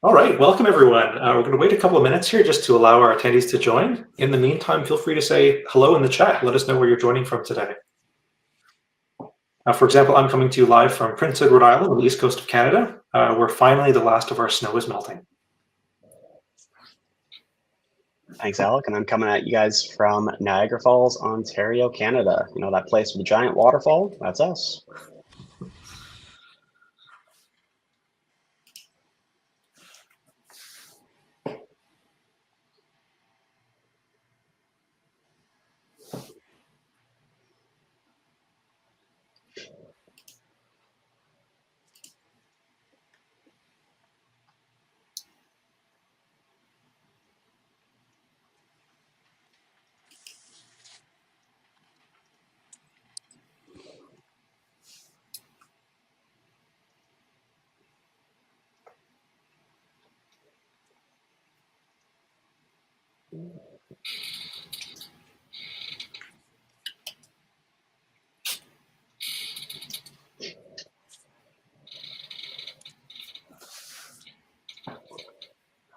All right, welcome everyone. We're going to wait a couple of minutes here just to allow our attendees to join. In the meantime, feel free to say hello in the chat. Let us know where you're joining from today. For example, I'm coming to you live from Prince Edward Island on the east coast of Canada, where finally the last of our snow is melting. Thanks, Alec. And I'm coming at you guys from Niagara Falls, Ontario, Canada. You know, that place with the giant waterfall? That's us.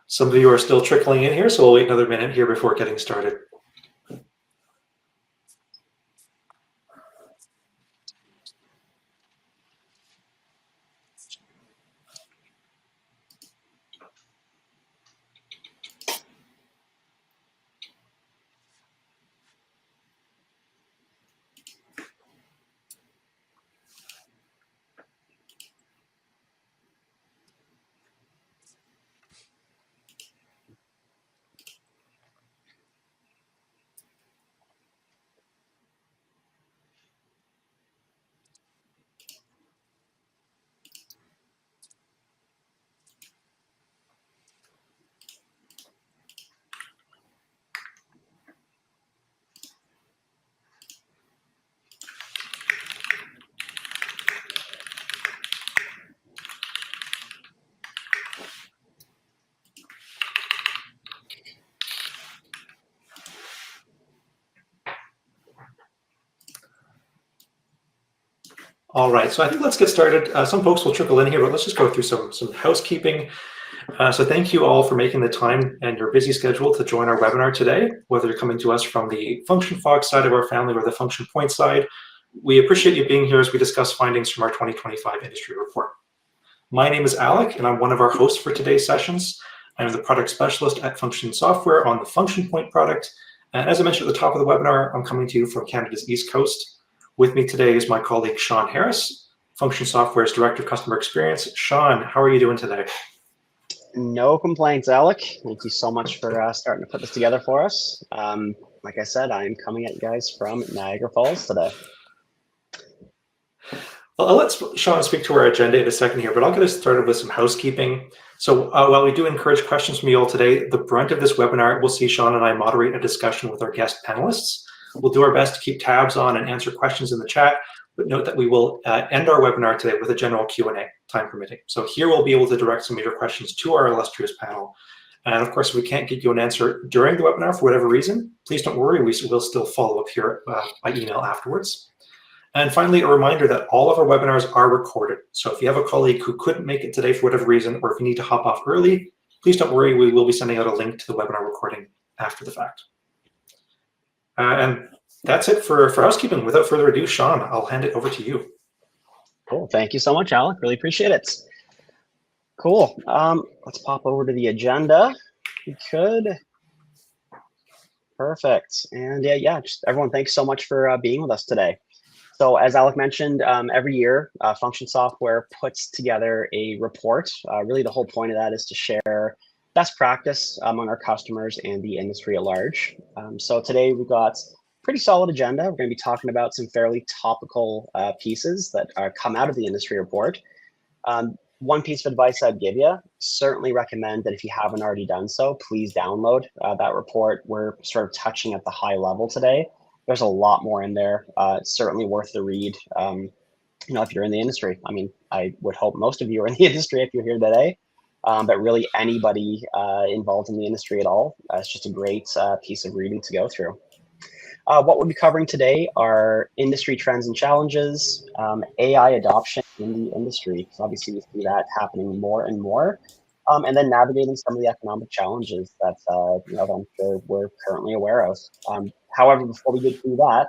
Some of you are still trickling in here, so we'll wait another minute here before getting started. All right, so I think let's get started. Some folks will trickle in here, but let's just go through some housekeeping. So thank you all for making the time and your busy schedule to join our webinar today, whether you're coming to us from the Function Fox side of our family or the Function Point side. We appreciate you being here as we discuss findings from our 2025 industry report. My name is Alec, and I'm one of our hosts for today's sessions. I'm the product specialist at Function Software on the Function Point product. And as I mentioned at the top of the webinar, I'm coming to you from Canada's East Coast. With me today is my colleague, Sean Harris, Function Software's Director of Customer Experience. Sean, how are you doing today? No complaints, Alec. Thank you so much for starting to put this together for us. Like I said, I'm coming at you guys from Niagara Falls today. Well, I'll let Sean speak to our agenda in a second here, but I'll get us started with some housekeeping. So while we do encourage questions from you all today, the brunt of this webinar, we'll see Sean and I moderate a discussion with our guest panelists. We'll do our best to keep tabs on and answer questions in the chat, but note that we will end our webinar today with a general Q&A, time permitting. So here we'll be able to direct some of your questions to our illustrious panel. And of course, if we can't get you an answer during the webinar for whatever reason, please don't worry, we will still follow up here by email afterwards. And finally, a reminder that all of our webinars are recorded. So if you have a colleague who couldn't make it today for whatever reason, or if you need to hop off early, please don't worry, we will be sending out a link to the webinar recording after the fact. And that's it for housekeeping. Without further ado, Sean, I'll hand it over to you. Cool. Thank you so much, Alec. Really appreciate it. Cool. Let's pop over to the agenda. We could. Perfect. And yeah, just everyone, thanks so much for being with us today. So as Alec mentioned, every year, Function Software puts together a report. Really, the whole point of that is to share best practice among our customers and the industry at large. So today we've got a pretty solid agenda. We're going to be talking about some fairly topical pieces that come out of the industry report. One piece of advice I'd give you, certainly recommend that if you haven't already done so, please download that report. We're sort of touching at the high level today. There's a lot more in there. It's certainly worth the read, you know, if you're in the industry. I mean, I would hope most of you are in the industry if you're here today. But really anybody involved in the industry at all, it's just a great piece of reading to go through. What we'll be covering today are industry trends and challenges, AI adoption in the industry, because obviously we see that happening more and more, and then navigating some of the economic challenges that, that I'm sure we're currently aware of. However, before we get through that,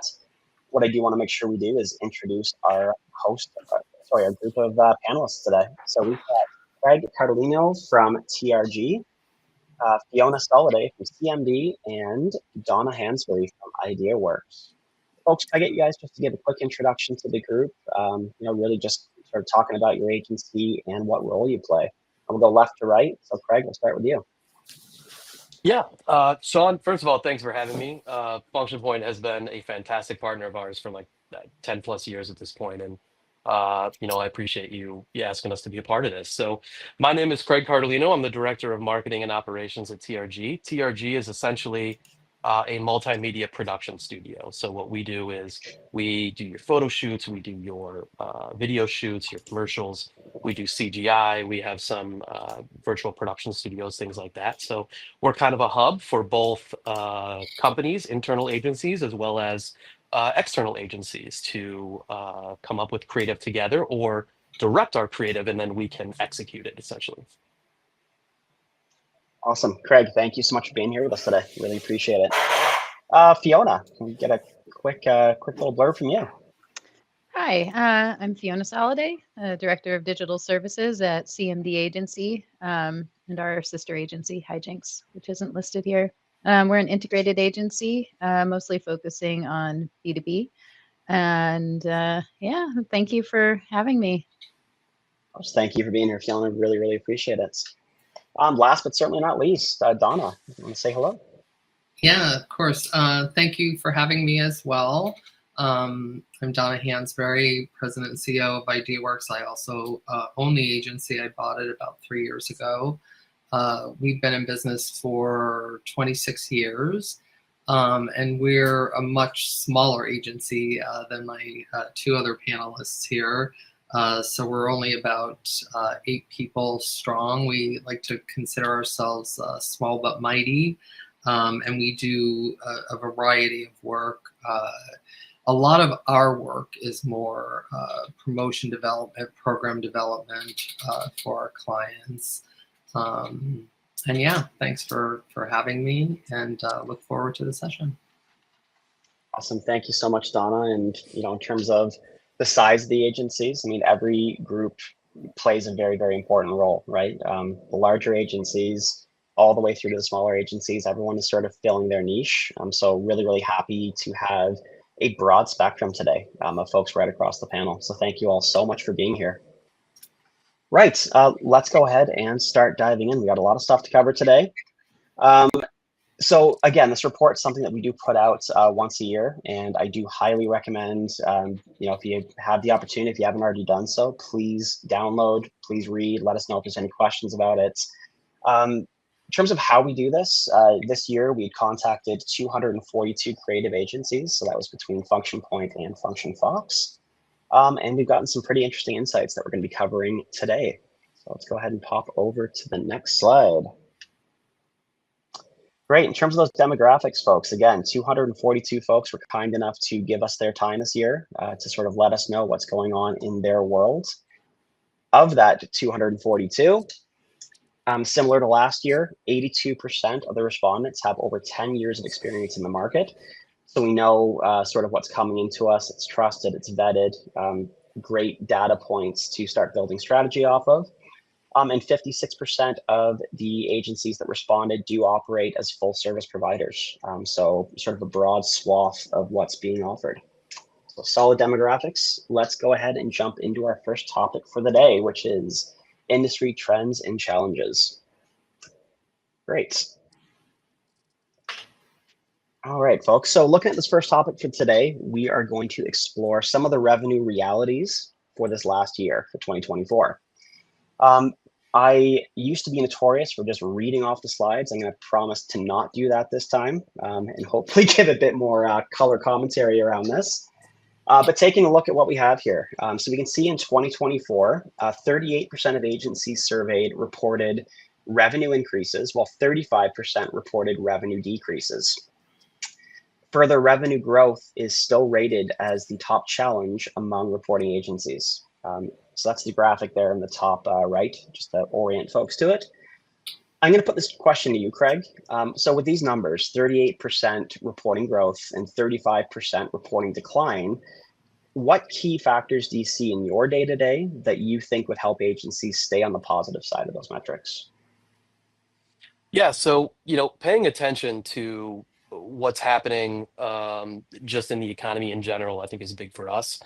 what I do want to make sure we do is introduce our our group of panelists today. So we've got Craig Cardellino from TRG, Fiona Soliday from CMD, and Donna Hansberry from IdeaWorks. Folks, can I get you guys just to give a quick introduction to the group? Really just sort of talking about your agency and what role you play. And we'll go left to right. So Craig, we'll start with you. Yeah, Sean, first of all, thanks for having me. Function Point has been a fantastic partner of ours for like 10 plus years at this point. And, I appreciate you asking us to be a part of this. So my name is Craig Cardellino. I'm the Director of Marketing and Operations at TRG. TRG is essentially a multimedia production studio. So what we do is we do your photo shoots, we do your video shoots, your commercials, we do CGI, we have some virtual production studios, things like that. So we're kind of a hub for both companies, internal agencies, as well as external agencies to come up with creative together or direct our creative, and then we can execute it essentially. Awesome. Craig, thank you so much for being here with us today. Really appreciate it. Fiona, can we get a quick little blurb from you? Hi, I'm Fiona Soliday, Director of Digital Services at CMD Agency and our sister agency, Hijinks, which isn't listed here. We're an integrated agency, mostly focusing on B2B. And thank you for having me. Thank you for being here, Fiona. Really, really appreciate it. Last but certainly not least, Donna, you want to say hello? Yeah, of course. Thank you for having me as well. I'm Donna Hansberry, President and CEO of IdeaWorks. I also own the agency. I bought it about 3 years ago. We've been in business for 26 years, and we're a much smaller agency than my two other panelists here. So we're only about 8 people strong. We like to consider ourselves small but mighty, and we do a variety of work. A lot of our work is more promotion development, program development for our clients. And yeah, thanks for having me, and look forward to the session. Awesome. Thank you so much, Donna. And, in terms of the size of the agencies, I mean, every group plays a very, very important role, right? The larger agencies, all the way through to the smaller agencies, everyone is sort of filling their niche. So really, really happy to have a broad spectrum today of folks right across the panel. So thank you all so much for being here. Right, let's go ahead and start diving in. We got a lot of stuff to cover today. So again, this report is something that we do put out once a year, and I do highly recommend, if you have the opportunity, if you haven't already done so, please download, please read, let us know if there's any questions about it. In terms of how we do this, this year we contacted 242 creative agencies, so that was between Function Point and Function Fox. And we've gotten some pretty interesting insights that we're going to be covering today. So let's go ahead and pop over to the next slide. Great. In terms of those demographics, folks, again, 242 folks were kind enough to give us their time this year to sort of let us know what's going on in their world. Of that 242, similar to last year, 82% of the respondents have over 10 years of experience in the market. So we know sort of what's coming into us. It's trusted, it's vetted, great data points to start building strategy off of. And 56% of the agencies that responded do operate as full service providers. So sort of a broad swath of what's being offered. So solid demographics. Let's go ahead and jump into our first topic for the day, which is industry trends and challenges. Great. All right, folks. So looking at this first topic for today, we are going to explore some of the revenue realities for this last year, for 2024. I used to be notorious for just reading off the slides. I'm going to promise to not do that this time, and hopefully give a bit more color commentary around this. But taking a look at what we have here, so we can see in 2024, 38% of agencies surveyed reported revenue increases, while 35% reported revenue decreases. Further revenue growth is still rated as the top challenge among reporting agencies. So that's the graphic there in the top right, just to orient folks to it. I'm going to put this question to you, Craig. So with these numbers, 38% reporting growth and 35% reporting decline, what key factors do you see in your day-to-day that you think would help agencies stay on the positive side of those metrics? Yeah, so paying attention to what's happening just in the economy in general, I think is big for us.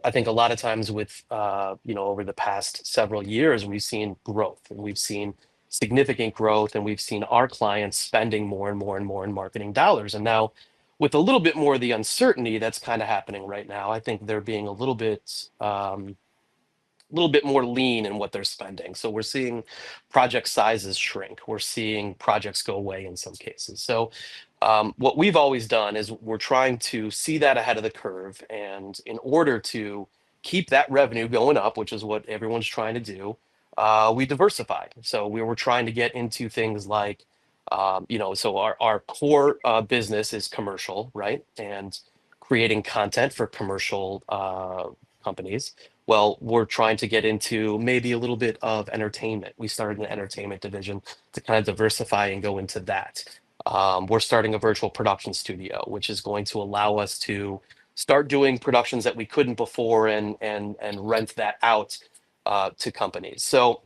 I think a lot of times with over the past several years, we've seen growth and we've seen significant growth and we've seen our clients spending more and more and more in marketing dollars. And now with a little bit more of the uncertainty that's kind of happening right now, I think they're being a little bit more lean in what they're spending. So we're seeing project sizes shrink. We're seeing projects go away in some cases. So what we've always done is we're trying to see that ahead of the curve. And in order to keep that revenue going up, which is what everyone's trying to do, we diversified. So we were trying to get into things like, so our core business is commercial, right? And creating content for commercial companies. Well, we're trying to get into maybe a little bit of entertainment. We started an entertainment division to kind of diversify and go into that. We're starting a virtual production studio, which is going to allow us to start doing productions that we couldn't before and rent that out to companies. So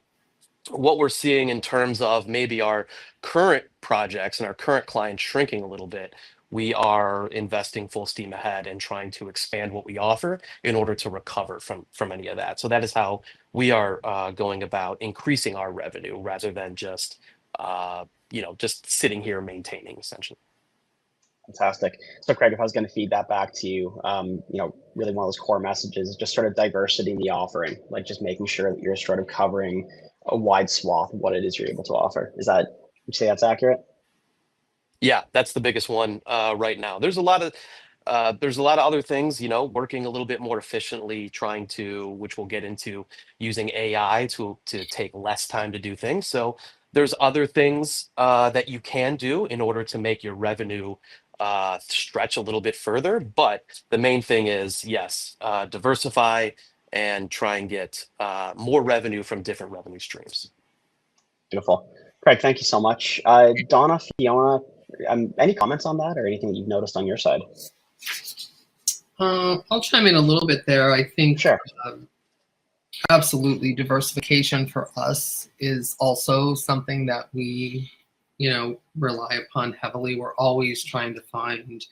what we're seeing in terms of maybe our current projects and our current clients shrinking a little bit, we are investing full steam ahead and trying to expand what we offer in order to recover from any of that. So that is how we are going about increasing our revenue rather than just just sitting here maintaining essentially. Fantastic. So Craig, if I was going to feed that back to you, really one of those core messages is just sort of diversity in the offering, like just making sure that you're sort of covering a wide swath of what it is you're able to offer. Would you say that's accurate? Yeah, that's the biggest one right now. There's a lot of other things, working a little bit more efficiently, which we'll get into, using AI to take less time to do things. So there's other things that you can do in order to make your revenue stretch a little bit further. But the main thing is, yes, diversify and try and get more revenue from different revenue streams. Beautiful. Craig, thank you so much. Donna, Fiona, any comments on that or anything that you've noticed on your side? I'll chime in a little bit there. I think Sure. Absolutely, diversification for us is also something that we, rely upon heavily. We're always trying to find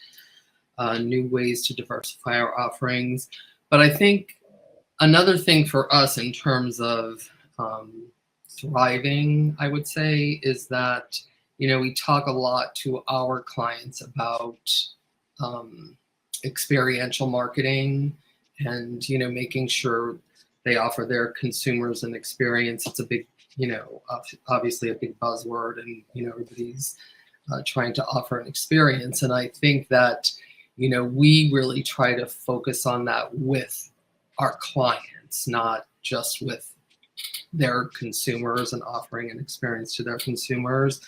new ways to diversify our offerings. But I think another thing for us in terms of thriving, I would say, is that, we talk a lot to our clients about experiential marketing and, making sure they offer their consumers an experience. It's a big, obviously a big buzzword, and, everybody's trying to offer an experience. And I think that, we really try to focus on that with our clients, not just with their consumers and offering an experience to their consumers.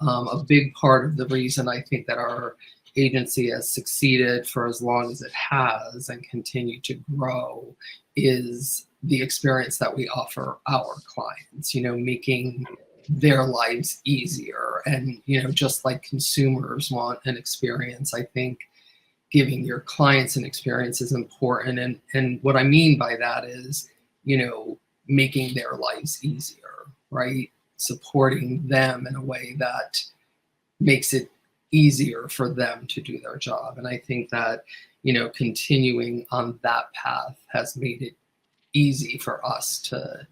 A big part of the reason I think that our agency has succeeded for as long as it has and continue to grow is the experience that we offer our clients, making their lives easier. And, just like consumers want an experience, I think giving your clients an experience is important. And what I mean by that is, making their lives easier, right? Supporting them in a way that makes it easier for them to do their job. And I think that, continuing on that path has made it easy for us to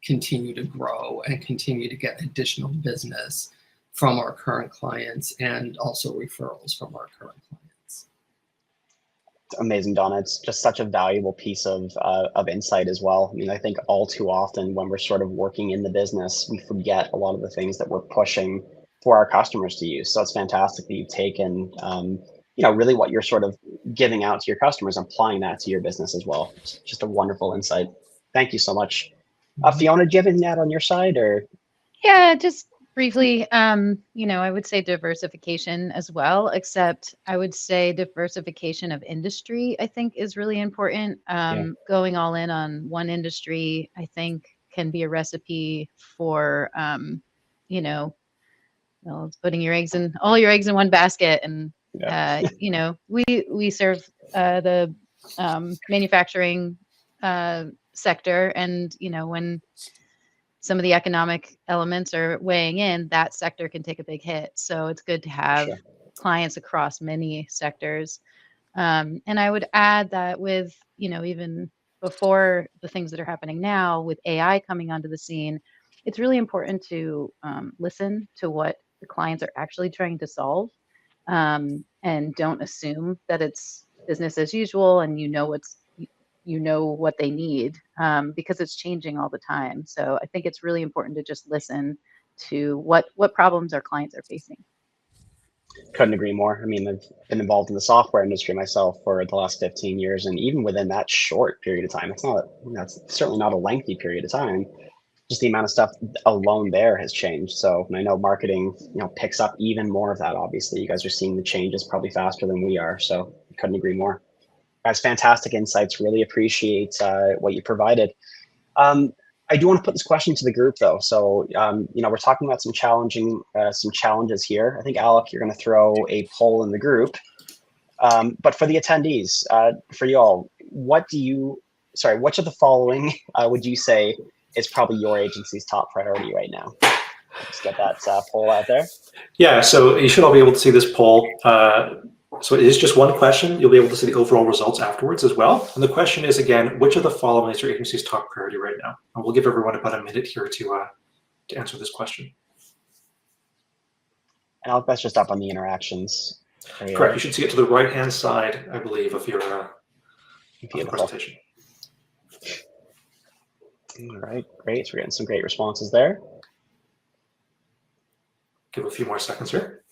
continue to grow and continue to get additional business from our current clients and also referrals from our current clients. It's amazing, Donna. It's just such a valuable piece of insight as well. I mean, I think all too often when we're sort of working in the business, we forget a lot of the things that we're pushing for our customers to use. So it's fantastic that you've taken, really what you're sort of giving out to your customers, applying that to your business as well. It's just a wonderful insight. Thank you so much. Fiona, do you have anything to add on your side, or? Yeah, just Briefly, I would say diversification as well, except I would say diversification of industry, I think is really important. Going all in on one industry, I think can be a recipe for, putting all your eggs in one basket. And, we serve the manufacturing sector. And, when some of the economic elements are weighing in, that sector can take a big hit. So it's good to have clients across many sectors. And I would add that with, even before the things that are happening now with AI coming onto the scene, it's really important to listen to what the clients are actually trying to solve, and don't assume that it's business as usual and what they need, because it's changing all the time. So I think it's really important to just listen to what problems our clients are facing. Couldn't agree more. I mean, I've been involved in the software industry myself for the last 15 years, and even within that short period of time, that's certainly not a lengthy period of time. Just the amount of stuff alone there has changed. So, and I know marketing, picks up even more of that. Obviously, you guys are seeing the changes probably faster than we are. So, couldn't agree more. Guys, fantastic insights. Really appreciate what you provided. I do want to put this question to the group, though. So, we're talking about some challenges here. I think, Alec, you're going to throw a poll in the group. But for the attendees, for you all, which of the following would you say is probably your agency's top priority right now? Let's get that poll out there. Yeah, so you should all be able to see this poll. So it is just one question. You'll be able to see the overall results afterwards as well. And the question is, again, which of the following is your agency's top priority right now? And we'll give everyone about a minute here to answer this question. And Alec, that's just up on the interactions. Correct. You should see it to the right-hand side, I believe, of your presentation. All right, great. So we're getting some great responses there. Give a few more seconds here.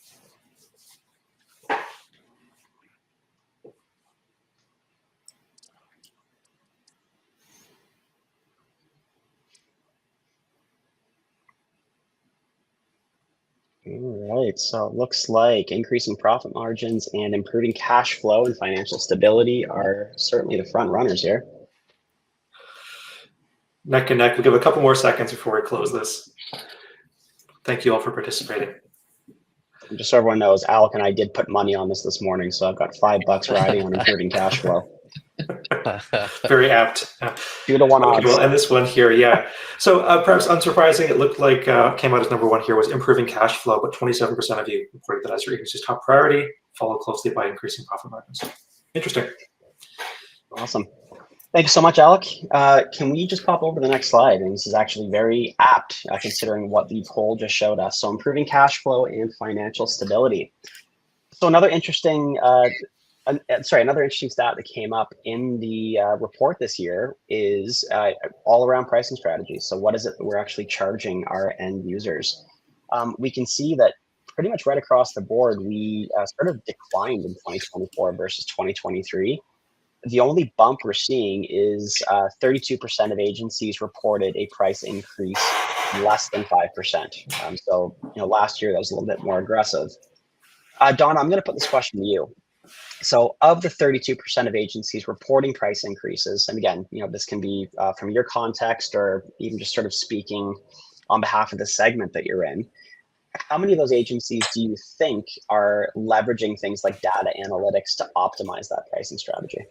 All right, so it looks like increasing profit margins and improving cash flow and financial stability are certainly the front runners here. Neck and neck. We'll give a couple more seconds before we close this. Thank you all for participating. And just so everyone knows, Alec and I did put money on this morning, so I've got $5 riding on improving cash flow. Very apt. 2 to 1 odds. Okay, we'll end this one here. Yeah. So perhaps unsurprising, it looked like came out as number 1 here was improving cash flow, but 27% of you reported that as your agency's top priority, followed closely by increasing profit margins. Interesting. Awesome. Thank you so much, Alec. Can we just pop over to the next slide? And this is actually very apt considering what the poll just showed us. So improving cash flow and financial stability. So another interesting stat that came up in the report this year is all around pricing strategies. So what is it that we're actually charging our end users? We can see that pretty much right across the board, we sort of declined in 2024 versus 2023. The only bump we're seeing is 32% of agencies reported a price increase less than 5%. So last year that was a little bit more aggressive. Donna, I'm going to put this question to you. So of the 32% of agencies reporting price increases, and again, this can be from your context or even just sort of speaking on behalf of the segment that you're in, how many of those agencies do you think are leveraging things like data analytics to optimize that pricing strategy?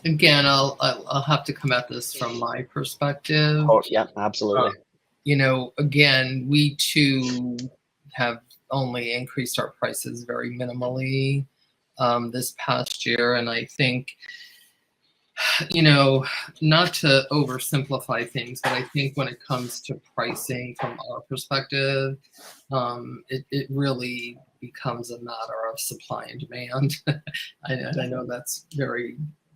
Again, I'll have to come at this from my perspective. Oh, yeah, absolutely. Again, we too have only increased our prices very minimally this past year. And I think, not to oversimplify things, but I think when it comes to pricing from our perspective, it really becomes a matter of supply and demand. I know that's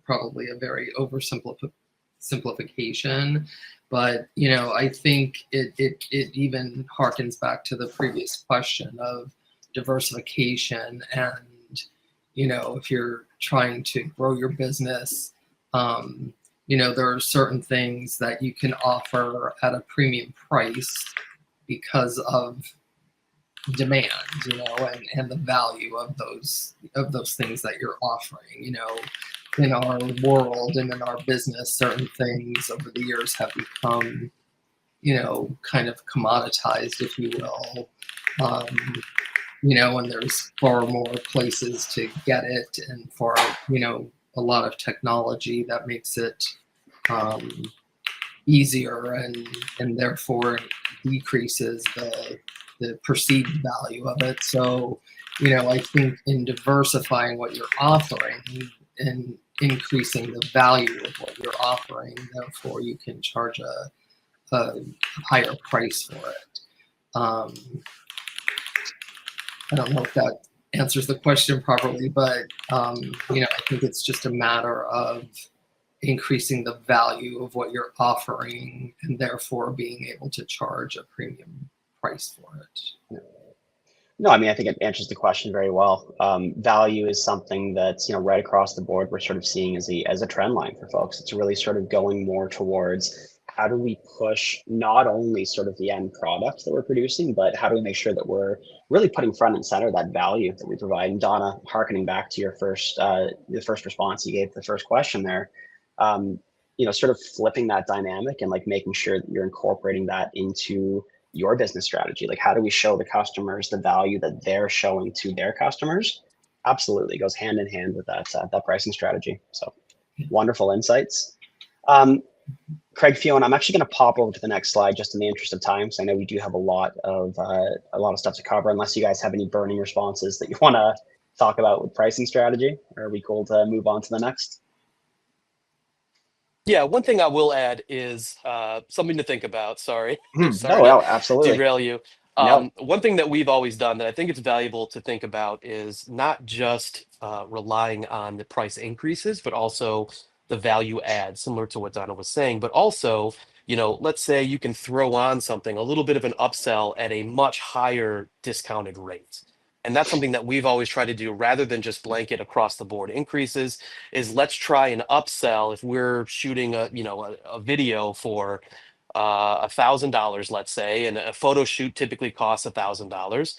probably a very oversimplification, but I think it even harkens back to the previous question of diversification. And if you're trying to grow your business, there are certain things that you can offer at a premium price because of demand, and the value of those things that you're offering. In our world and in our business, certain things over the years have become, kind of commoditized, if you will. And there's far more places to get it, and for a lot of technology that makes it easier, and therefore decreases the perceived value of it. So, I think in diversifying what you're offering and increasing the value of what you're offering, therefore you can charge a higher price for it. I don't know if that answers the question properly, but I think it's just a matter of increasing the value of what you're offering, and therefore being able to charge a premium price for it. No, I mean, I think it answers the question very well. Value is something that's, right across the board, we're sort of seeing as a trend line for folks. It's really sort of going more towards how do we push not only sort of the end product that we're producing, but how do we make sure that we're really putting front and center that value that we provide. And Donna, hearkening back to your the first response you gave to the first question there, sort of flipping that dynamic and like making sure that you're incorporating that into your business strategy. Like, how do we show the customers the value that they're showing to their customers? Absolutely goes hand in hand with that pricing strategy. So wonderful insights. Craig, Fiona, I'm actually going to pop over to the next slide just in the interest of time. So I know we do have a lot of stuff to cover, unless you guys have any burning responses that you want to talk about with pricing strategy. Or are we cool to move on to the next? Yeah, one thing I will add is something to think about. Sorry, Sorry to absolutely derail you. No. One thing that we've always done that I think it's valuable to think about is not just relying on the price increases, but also the value add, similar to what Donna was saying. But also, let's say you can throw on something, a little bit of an upsell at a much higher discounted rate. And that's something that we've always tried to do rather than just blanket across the board increases, is let's try and upsell. If we're shooting a video for $1,000, let's say, and a photo shoot typically costs $1,000.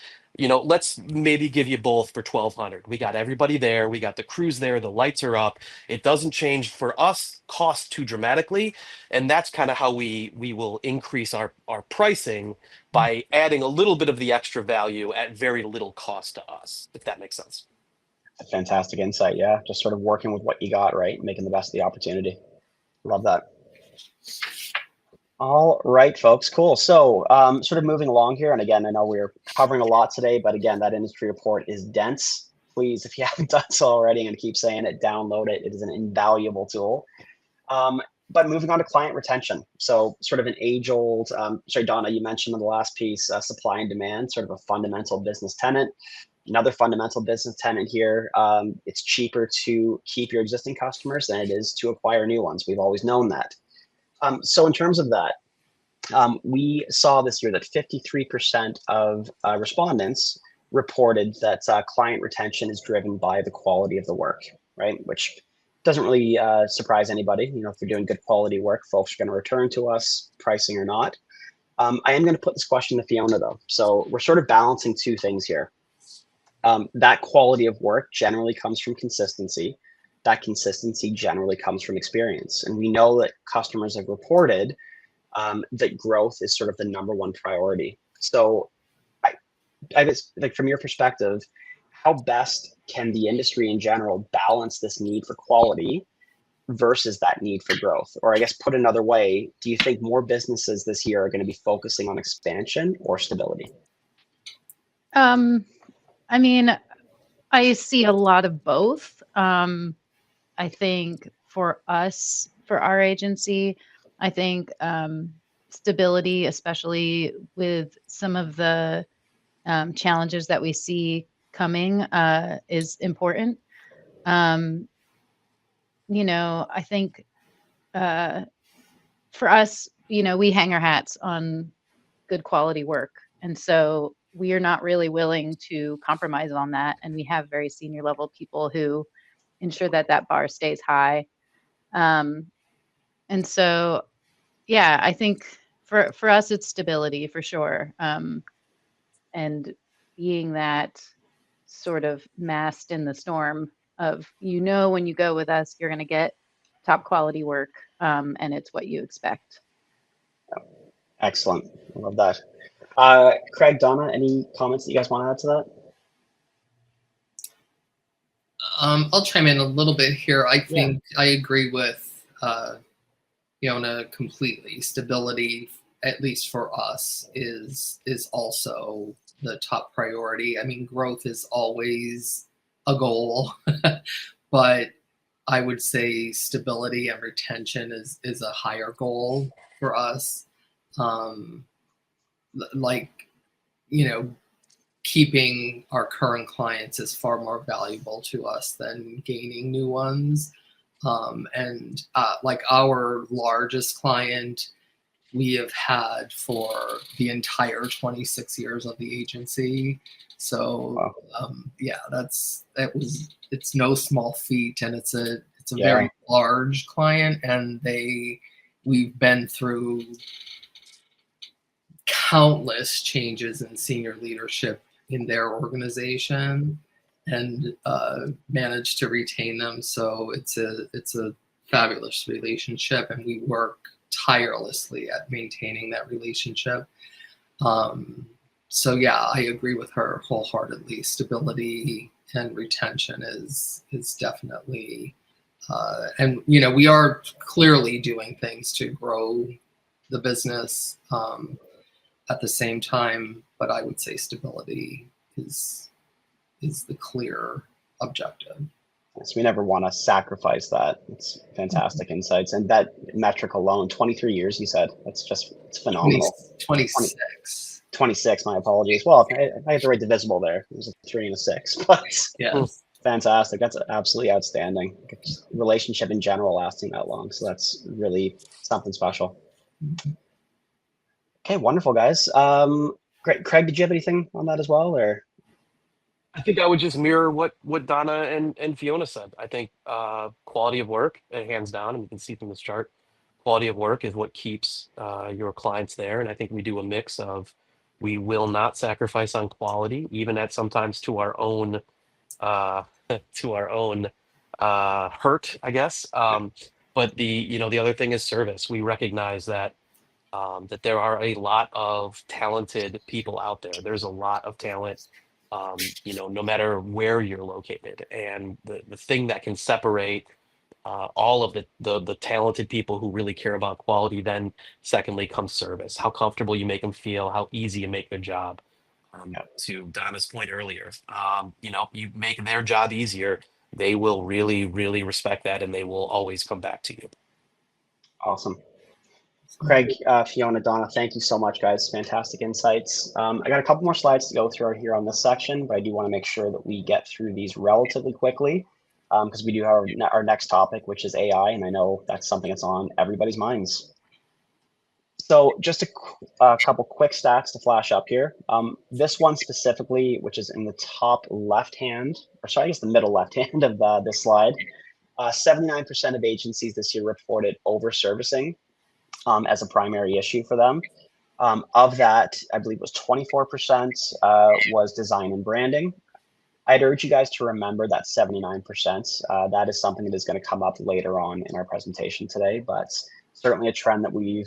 Let's maybe give you both for $1,200. We got everybody there. We got the crews there. The lights are up. It doesn't change for us cost too dramatically. And that's kind of how we will increase our pricing, by adding a little bit of the extra value at very little cost to us, if that makes sense. A fantastic insight. Yeah. Just sort of working with what you got, right? Making the best of the opportunity. Love that. All right, folks. Cool. So sort of moving along here. And again, I know we're covering a lot today, but again, that industry report is dense. Please, if you haven't done so already, I'm going to keep saying it, download it. It is an invaluable tool. But moving on to client retention. So sort of an age-old, sorry, Donna, you mentioned in the last piece, supply and demand, sort of a fundamental business tenet. Another fundamental business tenet here, it's cheaper to keep your existing customers than it is to acquire new ones. We've always known that. So in terms of that, we saw this year that 53% of respondents reported that client retention is driven by the quality of the work, right? Which doesn't really surprise anybody. If we're doing good quality work, folks are going to return to us, pricing or not. I am going to put this question to Fiona, though. So we're sort of balancing two things here. That quality of work generally comes from consistency. That consistency generally comes from experience. And we know that customers have reported that growth is sort of the number one priority. So I guess, like, from your perspective, how best can the industry in general balance this need for quality versus that need for growth? Or I guess put another way, do you think more businesses this year are going to be focusing on expansion or stability? I mean, I see a lot of both. I think for us, for our agency, I think stability, especially with some of the challenges that we see coming, is important. I think for us, we hang our hats on good quality work. And so we are not really willing to compromise on that. And we have very senior level people who ensure that that bar stays high. And so, yeah, I think for us, it's stability for sure. And being that sort of mast in the storm of, when you go with us, you're going to get top quality work, and it's what you expect. Excellent. I love that. Craig, Donna, any comments that you guys want to add to that? I'll chime in a little bit here. I think I agree with Fiona completely. Stability, at least for us, is also the top priority. I mean, growth is always a goal, but I would say stability and retention is a higher goal for us. Keeping our current clients is far more valuable to us than gaining new ones. Like our largest client, we have had for the entire 26 years of the agency. So it's no small feat, and it's a very large client, and we've been through countless changes in senior leadership in their organization and managed to retain them. So it's a fabulous relationship, and we work tirelessly at maintaining that relationship. So yeah, I agree with her wholeheartedly. Stability and retention is definitely, and we are clearly doing things to grow the business at the same time, but I would say stability is the clear objective. So we never want to sacrifice that. It's fantastic insights. And that metric alone, 23 years, you said, it's phenomenal. 26. 26, my apologies. Well, I had to write divisible there. It was a 3 and a 6, but yes. Fantastic. That's absolutely outstanding. Relationship in general lasting that long. So that's really something special. Okay, wonderful, guys. Great. Craig, did you have anything on that as well, or? I think I would just mirror what Donna and Fiona said. I think quality of work, hands down, and you can see from this chart, quality of work is what keeps your clients there. And I think we do a mix of, we will not sacrifice on quality, even at sometimes to our own hurt, I guess. But the other thing is service. We recognize that that there are a lot of talented people out there. There's a lot of talent, no matter where you're located. And the thing that can separate all of the talented people who really care about quality, then secondly comes service. How comfortable you make them feel, how easy you make their job. To Donna's point earlier, you make their job easier, they will really, really respect that, and they will always come back to you. Awesome. Craig, Fiona, Donna, thank you so much, guys. Fantastic insights. I got a couple more slides to go through here on this section, but I do want to make sure that we get through these relatively quickly because we do have our next topic, which is AI, and I know that's something that's on everybody's minds. So just a couple quick stats to flash up here. This one specifically, which is in the top left hand, or sorry, I guess the middle left hand of this slide, 79% of agencies this year reported over-servicing as a primary issue for them. Of that, I believe it was 24% was design and branding. I'd urge you guys to remember that 79%. That is something that is going to come up later on in our presentation today, but certainly a trend that we've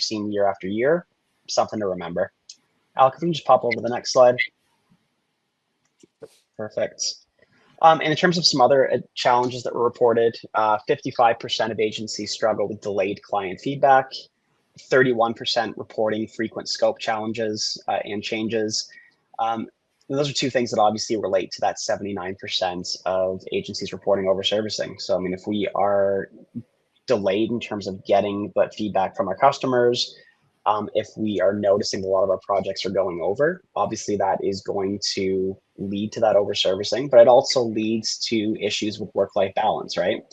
seen year after year, something to remember. Alec, if you can just pop over to the next slide. Perfect. And in terms of some other challenges that were reported, 55% of agencies struggle with delayed client feedback, 31% reporting frequent scope challenges and changes. Those are two things that obviously relate to that 79% of agencies reporting over servicing. So, I mean, if we are delayed in terms of getting that feedback from our customers, if we are noticing a lot of our projects are going over, obviously that is going to lead to that over servicing, but it also leads to issues with work-life balance, right?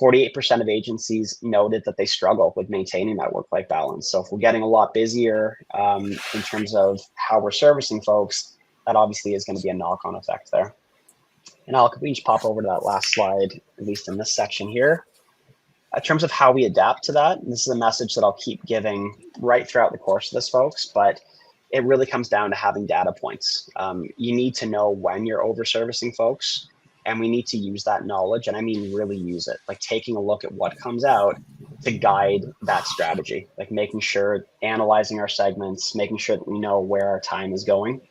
48% of agencies noted that they struggle with maintaining that work-life balance. So if we're getting a lot busier in terms of how we're servicing folks, that obviously is going to be a knock-on effect there. And Alec, if we just pop over to that last slide, at least in this section here. In terms of how we adapt to that, and this is a message that I'll keep giving right throughout the course of this, folks, but it really comes down to having data points. You need to know when you're over servicing folks, and we need to use that knowledge, and I mean really use it, like taking a look at what comes out to guide that strategy, like making sure, analyzing our segments, making sure that we know where our time is going.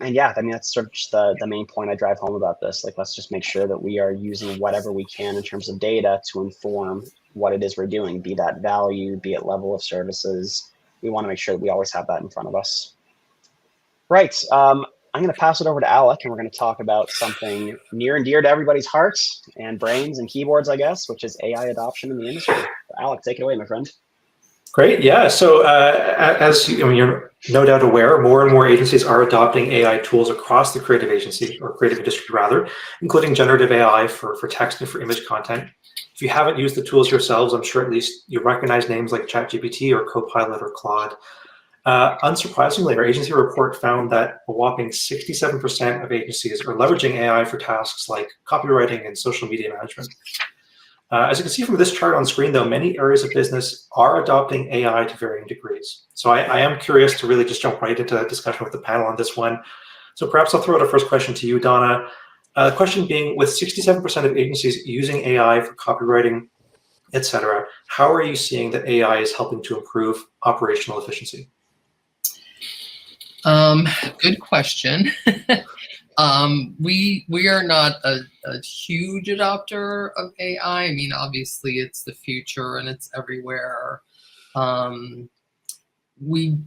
And yeah, I mean, that's sort of just the main point I drive home about this. Like, let's just make sure that we are using whatever we can in terms of data to inform what it is we're doing, be that value, be it level of services. We want to make sure that we always have that in front of us. Right. I'm going to pass it over to Alec, and we're going to talk about something near and dear to everybody's hearts and brains and keyboards, I guess, which is AI adoption in the industry. Alec, take it away, my friend. Great. Yeah. So as you're no doubt aware, more and more agencies are adopting AI tools across the creative agency or creative industry rather, including generative AI for text and for image content. If you haven't used the tools yourselves, I'm sure at least you recognize names like ChatGPT or Copilot or Claude. Unsurprisingly, our agency report found that a whopping 67% of agencies are leveraging AI for tasks like copywriting and social media management. As you can see from this chart on screen, though, many areas of business are adopting AI to varying degrees. So I am curious to really just jump right into a discussion with the panel on this one. So perhaps I'll throw out a first question to you, Donna. The question being, with 67% of agencies using AI for copywriting, et cetera, how are you seeing that AI is helping to improve operational efficiency? Good question. We are not a huge adopter of AI. I mean, obviously it's the future and it's everywhere. We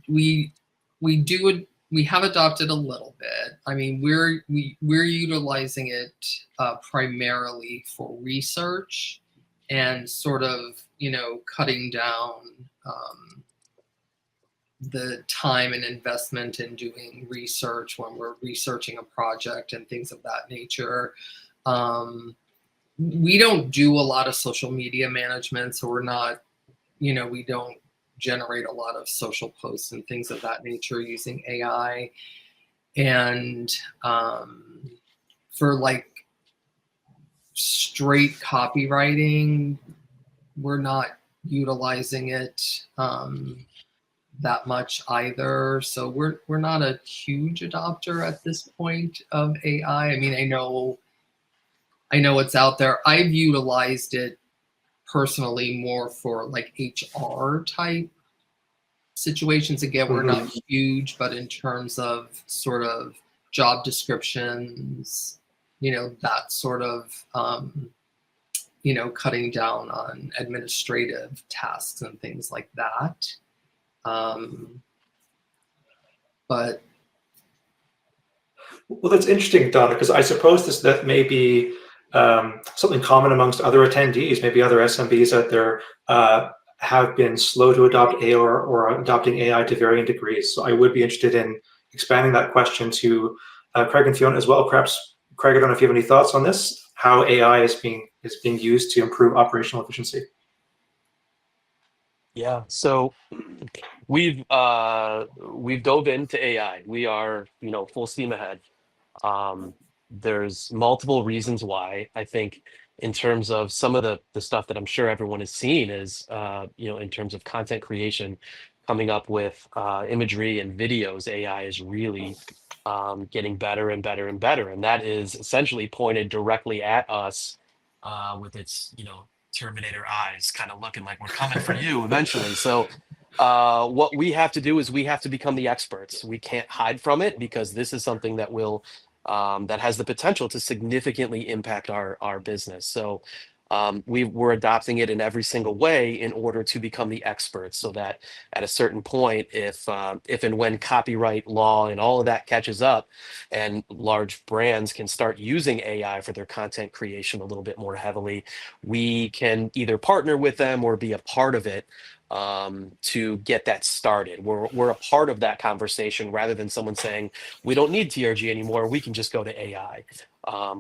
have adopted a little bit. I mean, we're utilizing it primarily for research and sort of, cutting down the time and investment in doing research when we're researching a project and things of that nature. We don't do a lot of social media management, so we're not, we don't generate a lot of social posts and things of that nature using AI. And for like straight copywriting, we're not utilizing it that much either. So we're not a huge adopter at this point of AI. I mean, I know it's out there. I've utilized it personally more for like HR type situations. Again, we're not huge, but in terms of sort of job descriptions, that sort of, cutting down on administrative tasks and things like that. But well, that's interesting, Donna, because I suppose that may be something common amongst other attendees. Maybe other SMBs out there have been slow to adopt AI or adopting AI to varying degrees. So I would be interested in expanding that question to Craig and Fiona as well. Perhaps, Craig, I don't know if you have any thoughts on this, how AI is being used to improve operational efficiency. Yeah, so we've dove into AI. We are, full steam ahead. There's multiple reasons why. I think in terms of some of the stuff that I'm sure everyone has seen is, in terms of content creation, coming up with imagery and videos, AI is really getting better and better and better. And that is essentially pointed directly at us with its, Terminator eyes, kind of looking like we're coming for you eventually. So what we have to do is we have to become the experts. We can't hide from it because this is something that will that has the potential to significantly impact our business. So we're adopting it in every single way in order to become the experts, so that at a certain point, if and when copyright law and all of that catches up, and large brands can start using AI for their content creation a little bit more heavily, we can either partner with them or be a part of it to get that started. We're a part of that conversation rather than someone saying we don't need TRG anymore, we can just go to AI.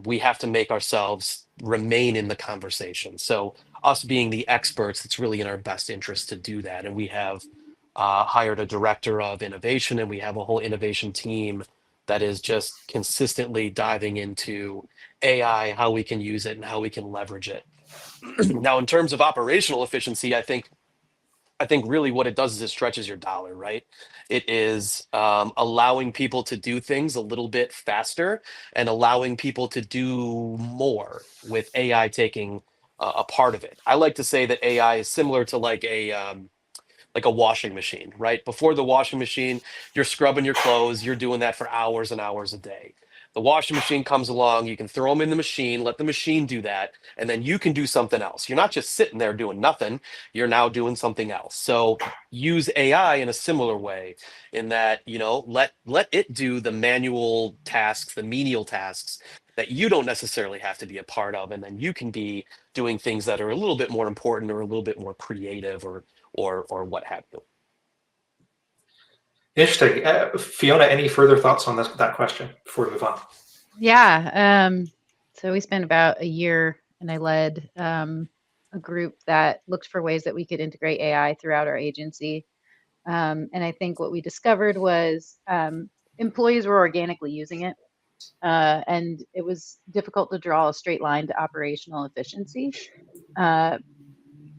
We have to make ourselves remain in the conversation. So us being the experts, it's really in our best interest to do that. And we have hired a director of innovation, and we have a whole innovation team that is just consistently diving into AI, how we can use it and how we can leverage it. Now, in terms of operational efficiency, I think really what it does is it stretches your dollar, right? It is allowing people to do things a little bit faster and allowing people to do more with AI taking a part of it. I like to say that AI is similar to like a washing machine, right? Before the washing machine, you're scrubbing your clothes, you're doing that for hours and hours a day. The washing machine comes along, you can throw them in the machine, let the machine do that, and then you can do something else. You're not just sitting there doing nothing, you're now doing something else. So use AI in a similar way in that, let it do the manual tasks, the menial tasks that you don't necessarily have to be a part of, and then you can be doing things that are a little bit more important or a little bit more creative or what have you. Interesting. Fiona, any further thoughts on that question before we move on? Yeah. So we spent about a year, and I led a group that looked for ways that we could integrate AI throughout our agency. And I think what we discovered was employees were organically using it, and it was difficult to draw a straight line to operational efficiency.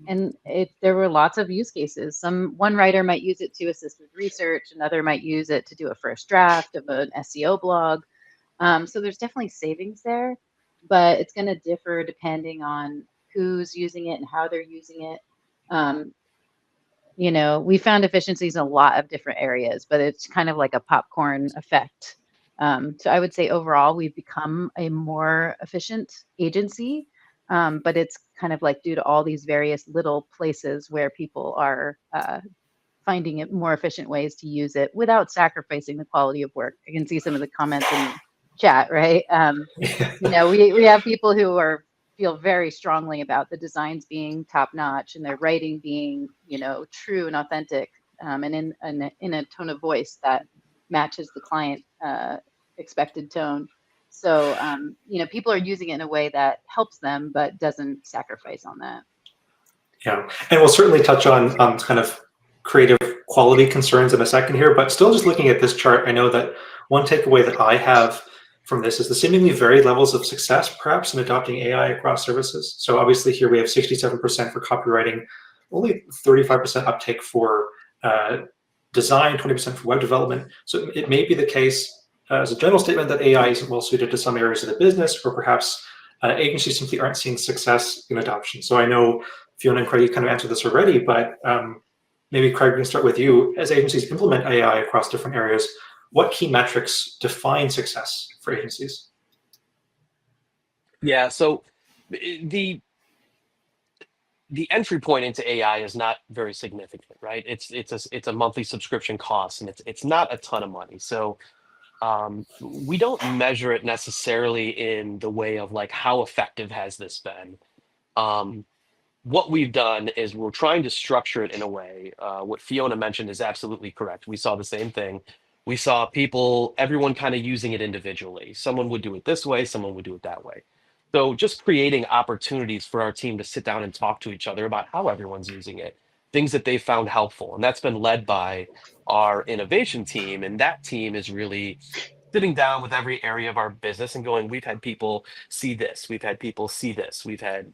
And there were lots of use cases. One writer might use it to assist with research, another might use it to do a first draft of an SEO blog. So there's definitely savings there, but it's going to differ depending on who's using it and how they're using it. We found efficiencies in a lot of different areas, but it's kind of like a popcorn effect. So I would say overall, we've become a more efficient agency, but it's kind of like due to all these various little places where people are finding it more efficient ways to use it without sacrificing the quality of work. I can see some of the comments in chat, right? We have people who feel very strongly about the designs being top notch and their writing being, true and authentic, and in a tone of voice that matches the client expected tone. So, people are using it in a way that helps them, but doesn't sacrifice on that. Yeah, and we'll certainly touch on kind of creative quality concerns in a second here, but still just looking at this chart, I know that one takeaway that I have from this is the seemingly varied levels of success, perhaps, in adopting AI across services. So obviously here we have 67% for copywriting, only 35% uptake for design, 20% for web development. So it may be the case as a general statement that AI isn't well suited to some areas of the business, or perhaps agencies simply aren't seeing success in adoption. So I know Fiona and Craig, you kind of answered this already, but maybe Craig, we can start with you. As agencies implement AI across different areas, what key metrics define success for agencies? Yeah, so the entry point into AI is not very significant, right? It's a monthly subscription cost, and it's not a ton of money. So we don't measure it necessarily in the way of like how effective has this been. What we've done is we're trying to structure it in a way. What Fiona mentioned is absolutely correct. We saw the same thing. We saw everyone kind of using it individually. Someone would do it this way, someone would do it that way. So just creating opportunities for our team to sit down and talk to each other about how everyone's using it, things that they found helpful. And that's been led by our innovation team. And that team is really sitting down with every area of our business and going, we've had people see this, we've had people see this, we've had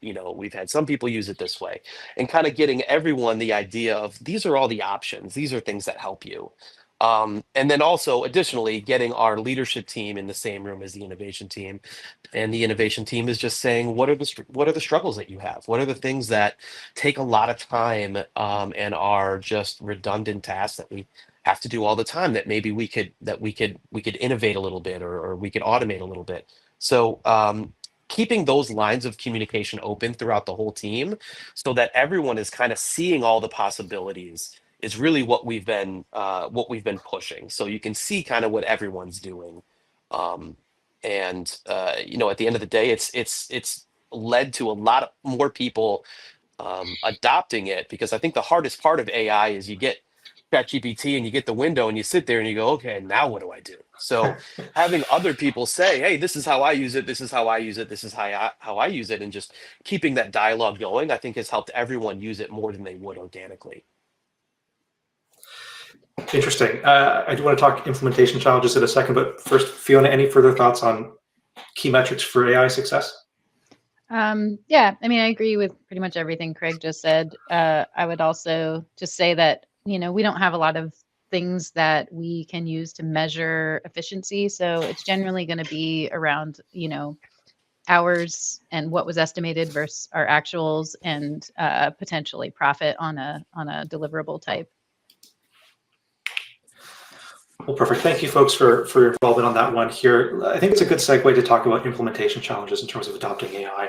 some people use it this way, and kind of getting everyone the idea of these are all the options, these are things that help you. And then also additionally getting our leadership team in the same room as the innovation team, and the innovation team is just saying what are the struggles that you have, what are the things that take a lot of time, and are just redundant tasks that we have to do all the time that maybe we could innovate a little bit, or we could automate a little bit. So keeping those lines of communication open throughout the whole team so that everyone is kind of seeing all the possibilities is really what we've been pushing. So you can see kind of what everyone's doing. And at the end of the day, it's led to a lot more people adopting it, because I think the hardest part of AI is you get ChatGPT and you get the window and you sit there and you go, okay, now what do I do? So having other people say, hey, this is how I use it, this is how I use it, this is how I use it, and just keeping that dialogue going, I think has helped everyone use it more than they would organically. Interesting. I do want to talk implementation challenges in a second, but first, Fiona, any further thoughts on key metrics for AI success? Yeah, I mean, I agree with pretty much everything Craig just said. I would also just say that, we don't have a lot of things that we can use to measure efficiency. So it's generally going to be around, hours and what was estimated versus our actuals, and potentially profit on a deliverable type. Well, perfect. Thank you, folks, for your involvement on that one here. I think it's a good segue to talk about implementation challenges in terms of adopting AI.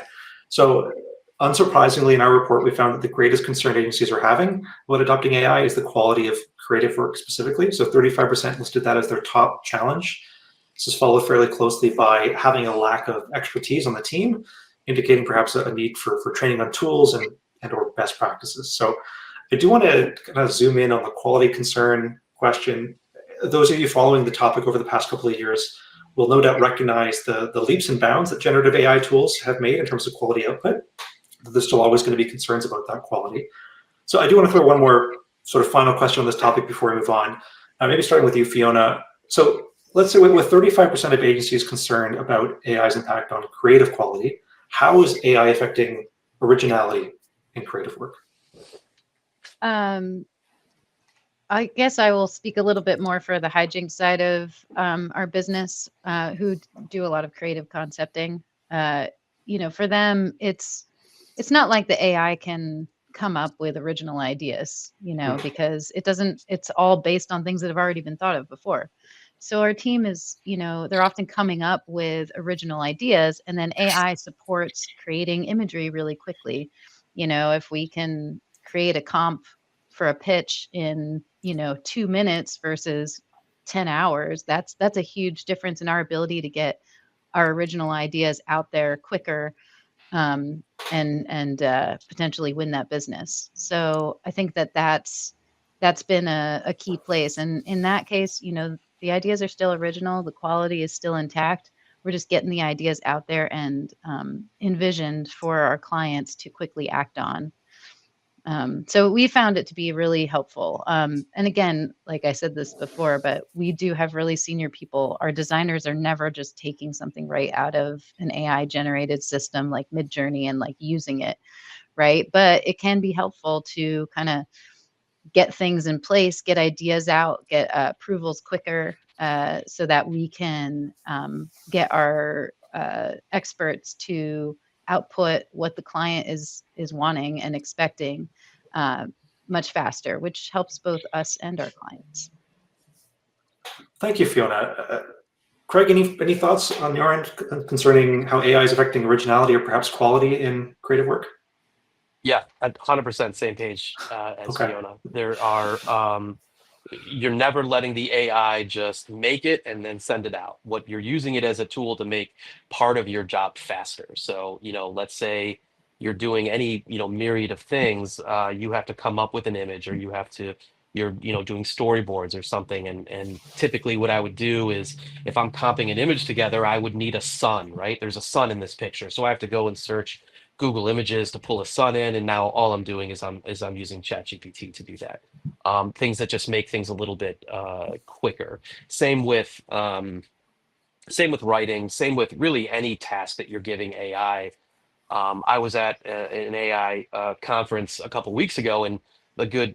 So, unsurprisingly, in our report, we found that the greatest concern agencies are having about adopting AI is the quality of creative work specifically. So 35% listed that as their top challenge. This is followed fairly closely by having a lack of expertise on the team, indicating perhaps a need for training on tools and or best practices. So I do want to kind of zoom in on the quality concern question. Those of you following the topic over the past couple of years will no doubt recognize the leaps and bounds that generative AI tools have made in terms of quality output. There's still always going to be concerns about that quality. So I do want to throw one more sort of final question on this topic before we move on. Maybe starting with you, Fiona. So let's say with 35% of agencies concerned about AI's impact on creative quality, how is AI affecting originality in creative work? I guess I will speak a little bit more for the hijinks side of our business, who do a lot of creative concepting. For them, it's not like the AI can come up with original ideas, because it doesn't. It's all based on things that have already been thought of before. So our team is, they're often coming up with original ideas, and then AI supports creating imagery really quickly. If we can create a comp for a pitch in 2 minutes versus 10 hours, that's a huge difference in our ability to get our original ideas out there quicker, and potentially win that business. So I think that's been a key place, and in that case, the ideas are still original, the quality is still intact. We're just getting the ideas out there and envisioned for our clients to quickly act on. So we found it to be really helpful. And again, like I said this before, but we do have really senior people. Our designers are never just taking something right out of an AI generated system like Midjourney and like using it, right? But it can be helpful to kind of get things in place, get ideas out, get approvals quicker, so that we can get our experts to output what the client is wanting and expecting much faster, which helps both us and our clients. Thank you, Fiona. Craig, any thoughts on your end concerning how AI is affecting originality or perhaps quality in creative work? Yeah, 100% same page as Okay. Fiona. There are, you're never letting the AI just make it and then send it out. What you're using it as a tool to make part of your job faster. So, let's say you're doing any, myriad of things, you have to come up with an image, or you're doing storyboards or something. And typically what I would do is, if I'm comping an image together, I would need a sun, right? There's a sun in this picture. So I have to go and search Google Images to pull a sun in, and now all I'm doing is I'm using ChatGPT to do that. Things that just make things a little bit quicker. Same with writing. Same with really any task that you're giving AI. I was at an AI conference a couple weeks ago, and the good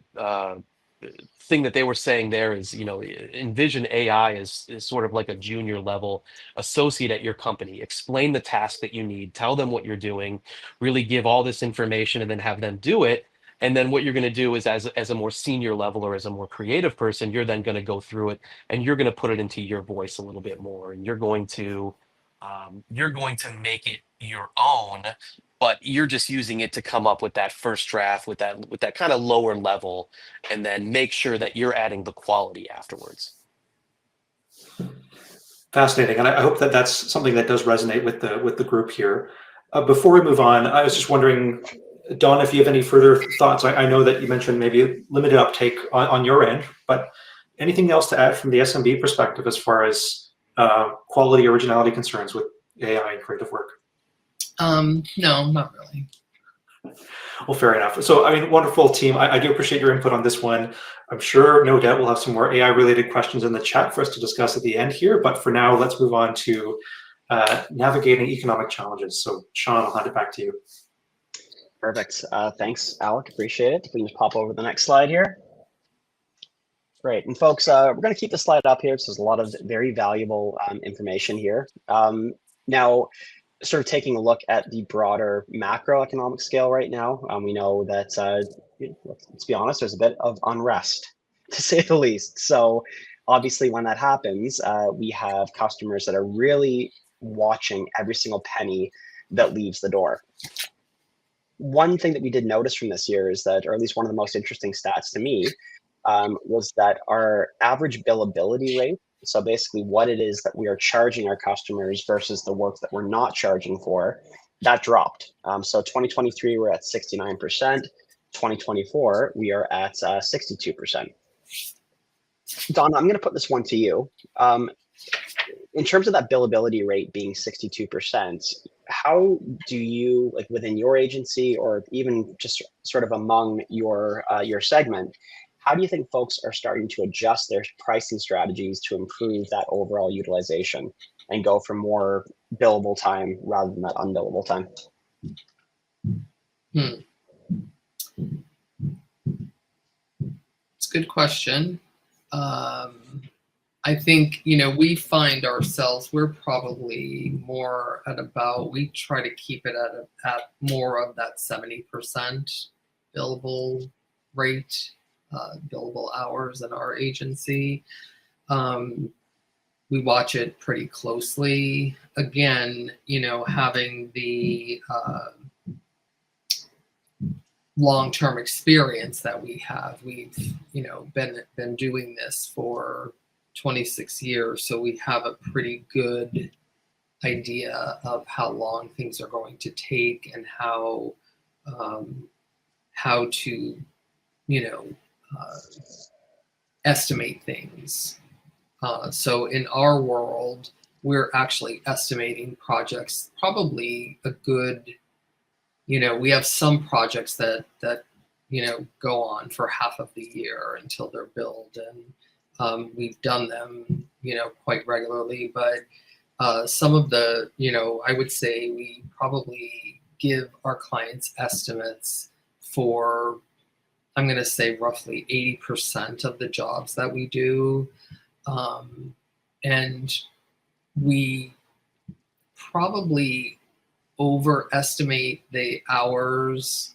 thing that they were saying there is, envision AI is sort of like a junior level associate at your company. Explain the task that you need, tell them what you're doing, really give all this information, and then have them do it. And then what you're going to do is, as a more senior level or as a more creative person, you're then going to go through it and you're going to put it into your voice a little bit more, and you're going to make it your own, but you're just using it to come up with that first draft, with that kind of lower level, and then make sure that you're adding the quality afterwards. Fascinating, and I hope that that's something that does resonate with the group here. Before we move on, I was just wondering, Dawn, if you have any further thoughts. I know that you mentioned maybe limited uptake on your end, but anything else to add from the SMB perspective as far as quality, originality concerns with AI and creative work? No, not really. Well, fair enough. So, wonderful team. I do appreciate your input on this one. I'm sure, no doubt, we'll have some more AI-related questions in the chat for us to discuss at the end here. But for now, let's move on to navigating economic challenges. So Sean, I'll hand it back to you. Perfect. Thanks, Alec. Appreciate it. If we can just pop over the next slide here. Great. And folks, we're going to keep the slide up here because there's a lot of very valuable information here. Now, sort of taking a look at the broader macroeconomic scale right now, we know that, let's be honest, there's a bit of unrest, to say the least. So obviously when that happens, we have customers that are really watching every single penny that leaves the door. One thing that we did notice from this year is that, or at least one of the most interesting stats to me, was that our average billability rate, so basically what it is that we are charging our customers versus the work that we're not charging for, that dropped. So 2023, we're at 69%. 2024, we are at 62%. Donna, I'm going to put this one to you. In terms of that billability rate being 62%, how do you, like within your agency or even just sort of among your segment, how do you think folks are starting to adjust their pricing strategies to improve that overall utilization and go for more billable time rather than that unbillable time? It's a good question. I think, we find ourselves, we're probably more at about, we try to keep it at more of that 70% billable rate, billable hours in our agency. We watch it pretty closely. Again, having the long-term experience that we have, we've been doing this for 26 years, so we have a pretty good idea of how long things are going to take and how to estimate things. So in our world, we're actually estimating projects probably a good, we have some projects that go on for half of the year until they're billed, and we've done them quite regularly, but some of the I would say we probably give our clients estimates for, I'm going to say, roughly 80% of the jobs that we do, and we probably overestimate the hours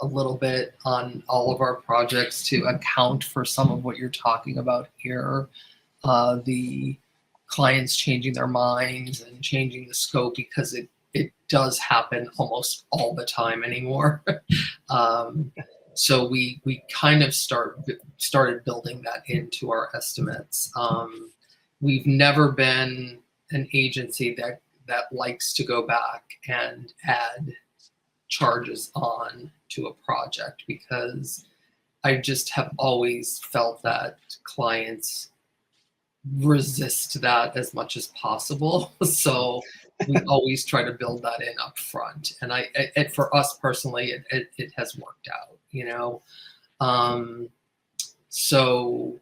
a little bit on all of our projects to account for some of what you're talking about here. The clients changing their minds and changing the scope, because it does happen almost all the time anymore. So we kind of started building that into our estimates. We've never been an agency that likes to go back and add charges on to a project, because I just have always felt that clients resist that as much as possible. So we always try to build that in up front. And for us personally, it has worked out, So,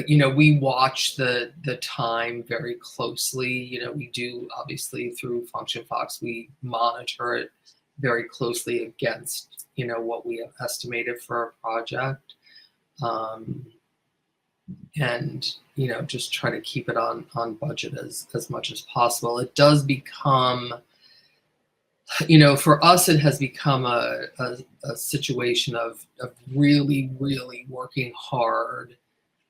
we watch the time very closely. We do, obviously, through Function Fox, we monitor it very closely against, what we have estimated for a project. And, just try to keep it on budget as much as possible. It does become, for us, it has become a situation of really, really working hard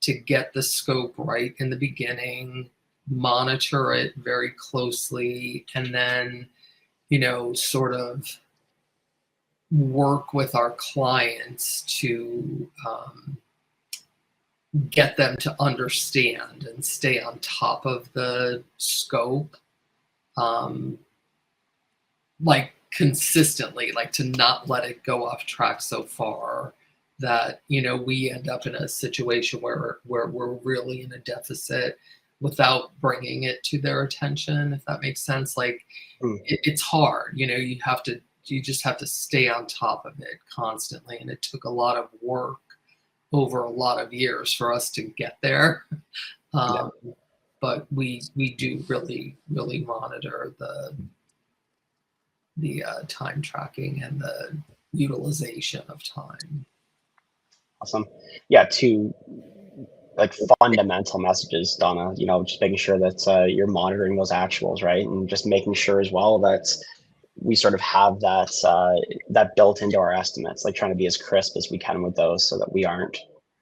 to get the scope right in the beginning, monitor it very closely, and then, sort of work with our clients to get them to understand and stay on top of the scope, like consistently, like to not let it go off track so far that, we end up in a situation where we're really in a deficit without bringing it to their attention, if that makes sense. Like it's hard, you just have to stay on top of it constantly. And it took a lot of work over a lot of years for us to get there. but we do really monitor the time tracking and the utilization of time. Awesome. Yeah, two like fundamental messages, Donna. Just making sure that you're monitoring those actuals, right, and just making sure as well that we sort of have that built into our estimates, like trying to be as crisp as we can with those, so that we aren't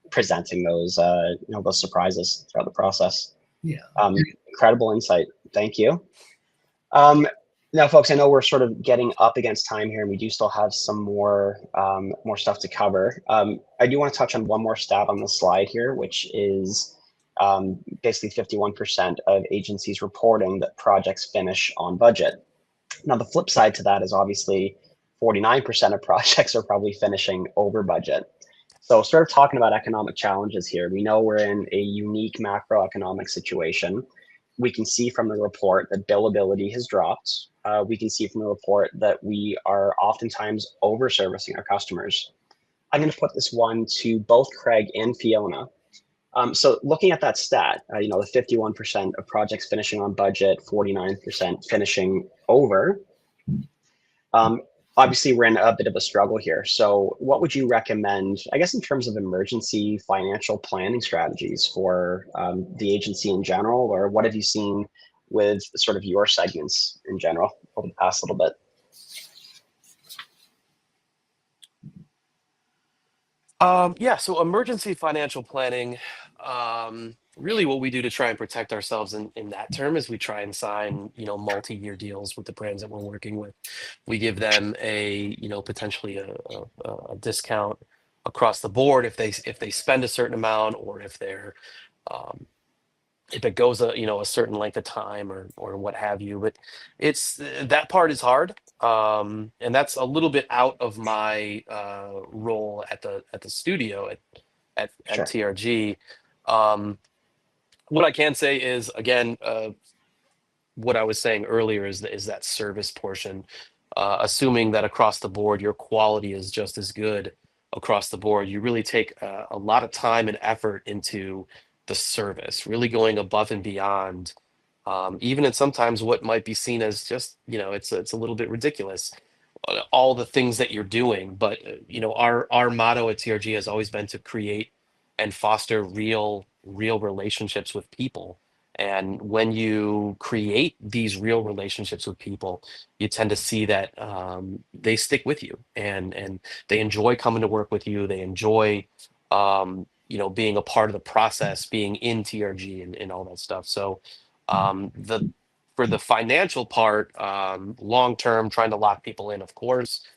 presenting those those surprises throughout the process. Yeah. Incredible insight. Thank you. Now, folks, I know we're sort of getting up against time here, and we do still have some more stuff to cover. I do want to touch on one more stat on the slide here, which is basically 51% of agencies reporting that projects finish on budget. Now, the flip side to that is obviously 49% of projects are probably finishing over budget. So sort of talking about economic challenges here, we know we're in a unique macroeconomic situation. We can see from the report that billability has dropped. We can see from the report that we are oftentimes over-servicing our customers. I'm going to put this one to both Craig and Fiona. So looking at that stat, the 51% of projects finishing on budget, 49% finishing over. Obviously, we're in a bit of a struggle here. So what would you recommend, I guess, in terms of emergency financial planning strategies for the agency in general, or what have you seen with sort of your segments in general over the past little bit? Yeah, so emergency financial planning, really what we do to try and protect ourselves in that term is we try and sign, multi-year deals with the brands that we're working with. We give them a, potentially a discount across the board if they spend a certain amount, or if it goes a certain length of time or what have you. But it's that part is hard, and that's a little bit out of my role at the studio at Sure. TRG. What I can say is, again, what I was saying earlier is that service portion. Assuming that across the board your quality is just as good across the board, you really take a lot of time and effort into the service, really going above and beyond, even in sometimes what might be seen as just, it's a little bit ridiculous, all the things that you're doing. But our motto at TRG has always been to create and foster real relationships with people. And when you create these real relationships with people, you tend to see that they stick with you, and they enjoy coming to work with you. They enjoy being a part of the process, being in TRG and all that stuff. So for the financial part, long term, trying to lock people in, of course,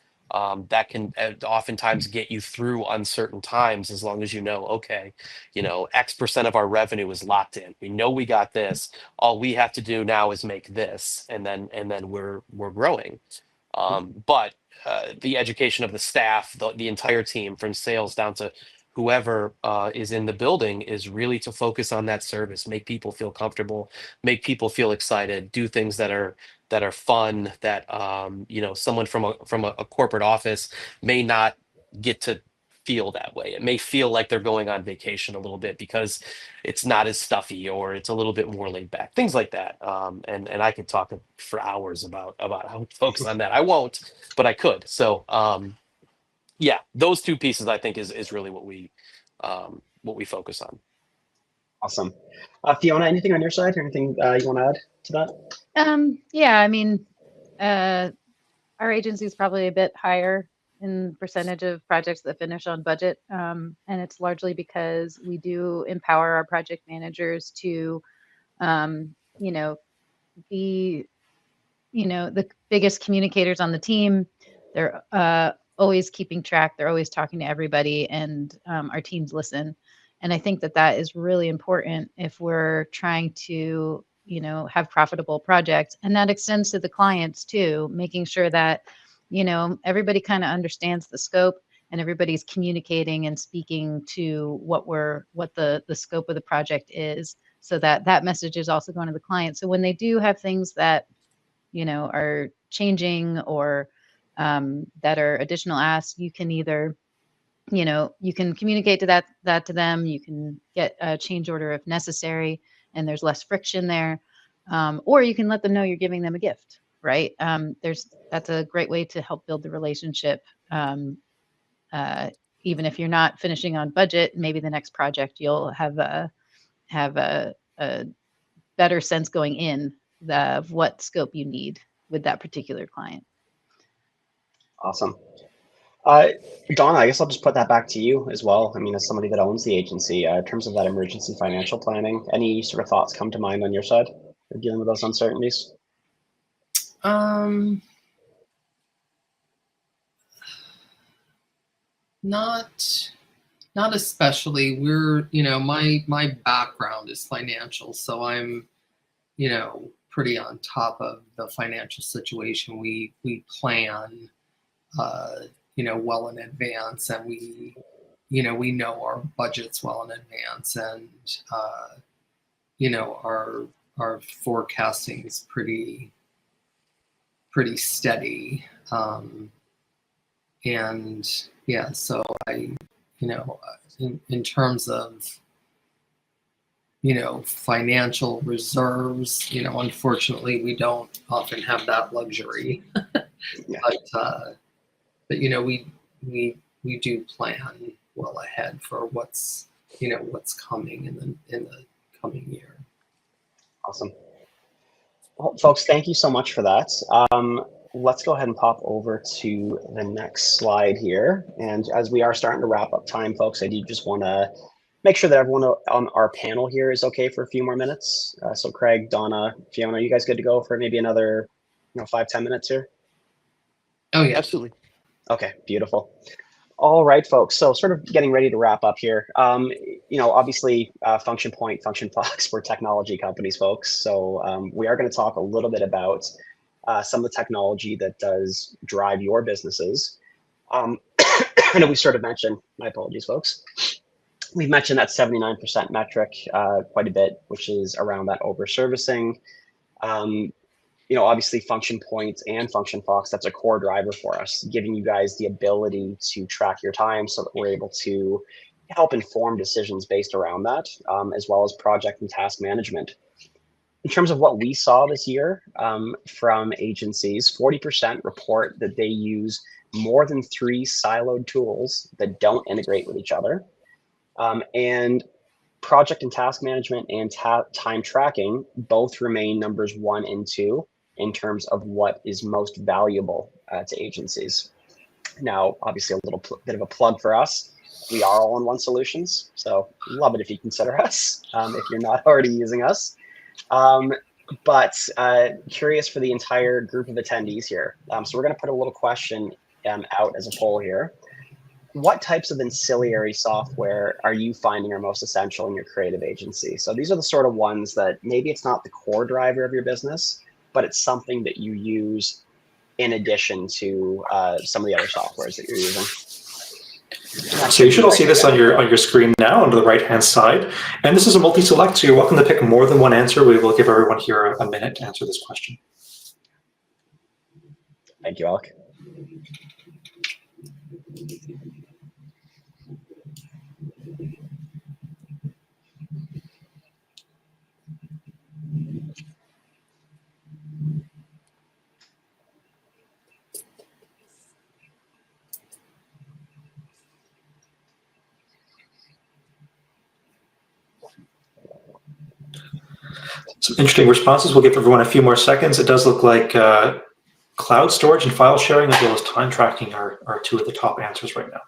that can oftentimes get you through uncertain times, as long as okay, X% of our revenue is locked in. We know we got this. All we have to do now is make this, and then we're growing. But the education of the staff, the entire team, from sales down to whoever is in the building, is really to focus on that service, make people feel comfortable, make people feel excited, do things that are fun, that someone from a corporate office may not get to feel that way. It may feel like they're going on vacation a little bit because it's not as stuffy, or it's a little bit more laid back, things like that. And I could talk for hours about how to focus on that. I won't, but I could. So yeah, those two pieces I think is really what we focus on. Awesome. Fiona, anything on your side? Anything you want to add to that? Yeah, I mean, our agency is probably a bit higher in percentage of projects that finish on budget. And it's largely because we do empower our project managers to, be, the biggest communicators on the team. They're always keeping track. They're always talking to everybody, and our teams listen. And I think that is really important if we're trying to, have profitable projects. And that extends to the clients too, making sure that, everybody kind of understands the scope, and everybody's communicating and speaking to what the scope of the project is, so that message is also going to the client. So when they do have things that, are changing, or that are additional asks, you can either, you can communicate that to them. You can get a change order if necessary. and there's less friction there. Or you can let them know you're giving them a gift, right? That's a great way to help build the relationship. Even if you're not finishing on budget, maybe the next project you'll have a better sense going in of what scope you need with that particular client. Awesome. Donna, I guess I'll just put that back to you as well. I mean, as somebody that owns the agency, in terms of that emergency financial planning, any sort of thoughts come to mind on your side for dealing with those uncertainties? Not especially. We're, my background is financial, so I'm, pretty on top of the financial situation. We plan, well in advance, and we know our budgets well in advance, and our forecasting is pretty steady. And yeah, so in terms of, financial reserves, unfortunately, we don't often have that luxury. Yeah. But we do plan well ahead for what's coming in the coming year. Awesome. Well, folks, thank you so much for that. Let's go ahead and pop over to the next slide here. And as we are starting to wrap up time, folks, I do just want to make sure that everyone on our panel here is okay for a few more minutes. So Craig, Donna, Fiona, are you guys good to go for maybe another 5-10 minutes here? Oh yeah, Absolutely. Okay, beautiful. All right, folks. So sort of getting ready to wrap up here. Obviously, Function Point, Function Fox, we're technology companies, folks. So we are going to talk a little bit about some of the technology that does drive your businesses. I know we sort of mentioned, my apologies, folks. We've mentioned that 79% metric quite a bit, which is around that over servicing. Obviously Function Point and Function Fox, that's a core driver for us, giving you guys the ability to track your time so that we're able to help inform decisions based around that, as well as project and task management. In terms of what we saw this year from agencies, 40% report that they use more than 3 siloed tools that don't integrate with each other. And project and task management and time tracking both remain numbers 1 and 2 in terms of what is most valuable to agencies. Now, obviously, a little bit of a plug for us. We are all-in-one solutions, so love it if you consider us if you're not already using us. But curious for the entire group of attendees here. So we're going to put a little question out as a poll here. What types of ancillary software are you finding are most essential in your creative agency? So these are the sort of ones that maybe it's not the core driver of your business, but it's something that you use in addition to some of the other softwares that you're using. So you should all see this on your screen now on the right-hand side. And this is a multi-select, so you're welcome to pick more than one answer. We will give everyone here a minute to answer this question. Thank you, Alec. Some interesting responses. We'll give everyone a few more seconds. It does look like cloud storage and file sharing as well as time tracking are 2 of the top answers right now.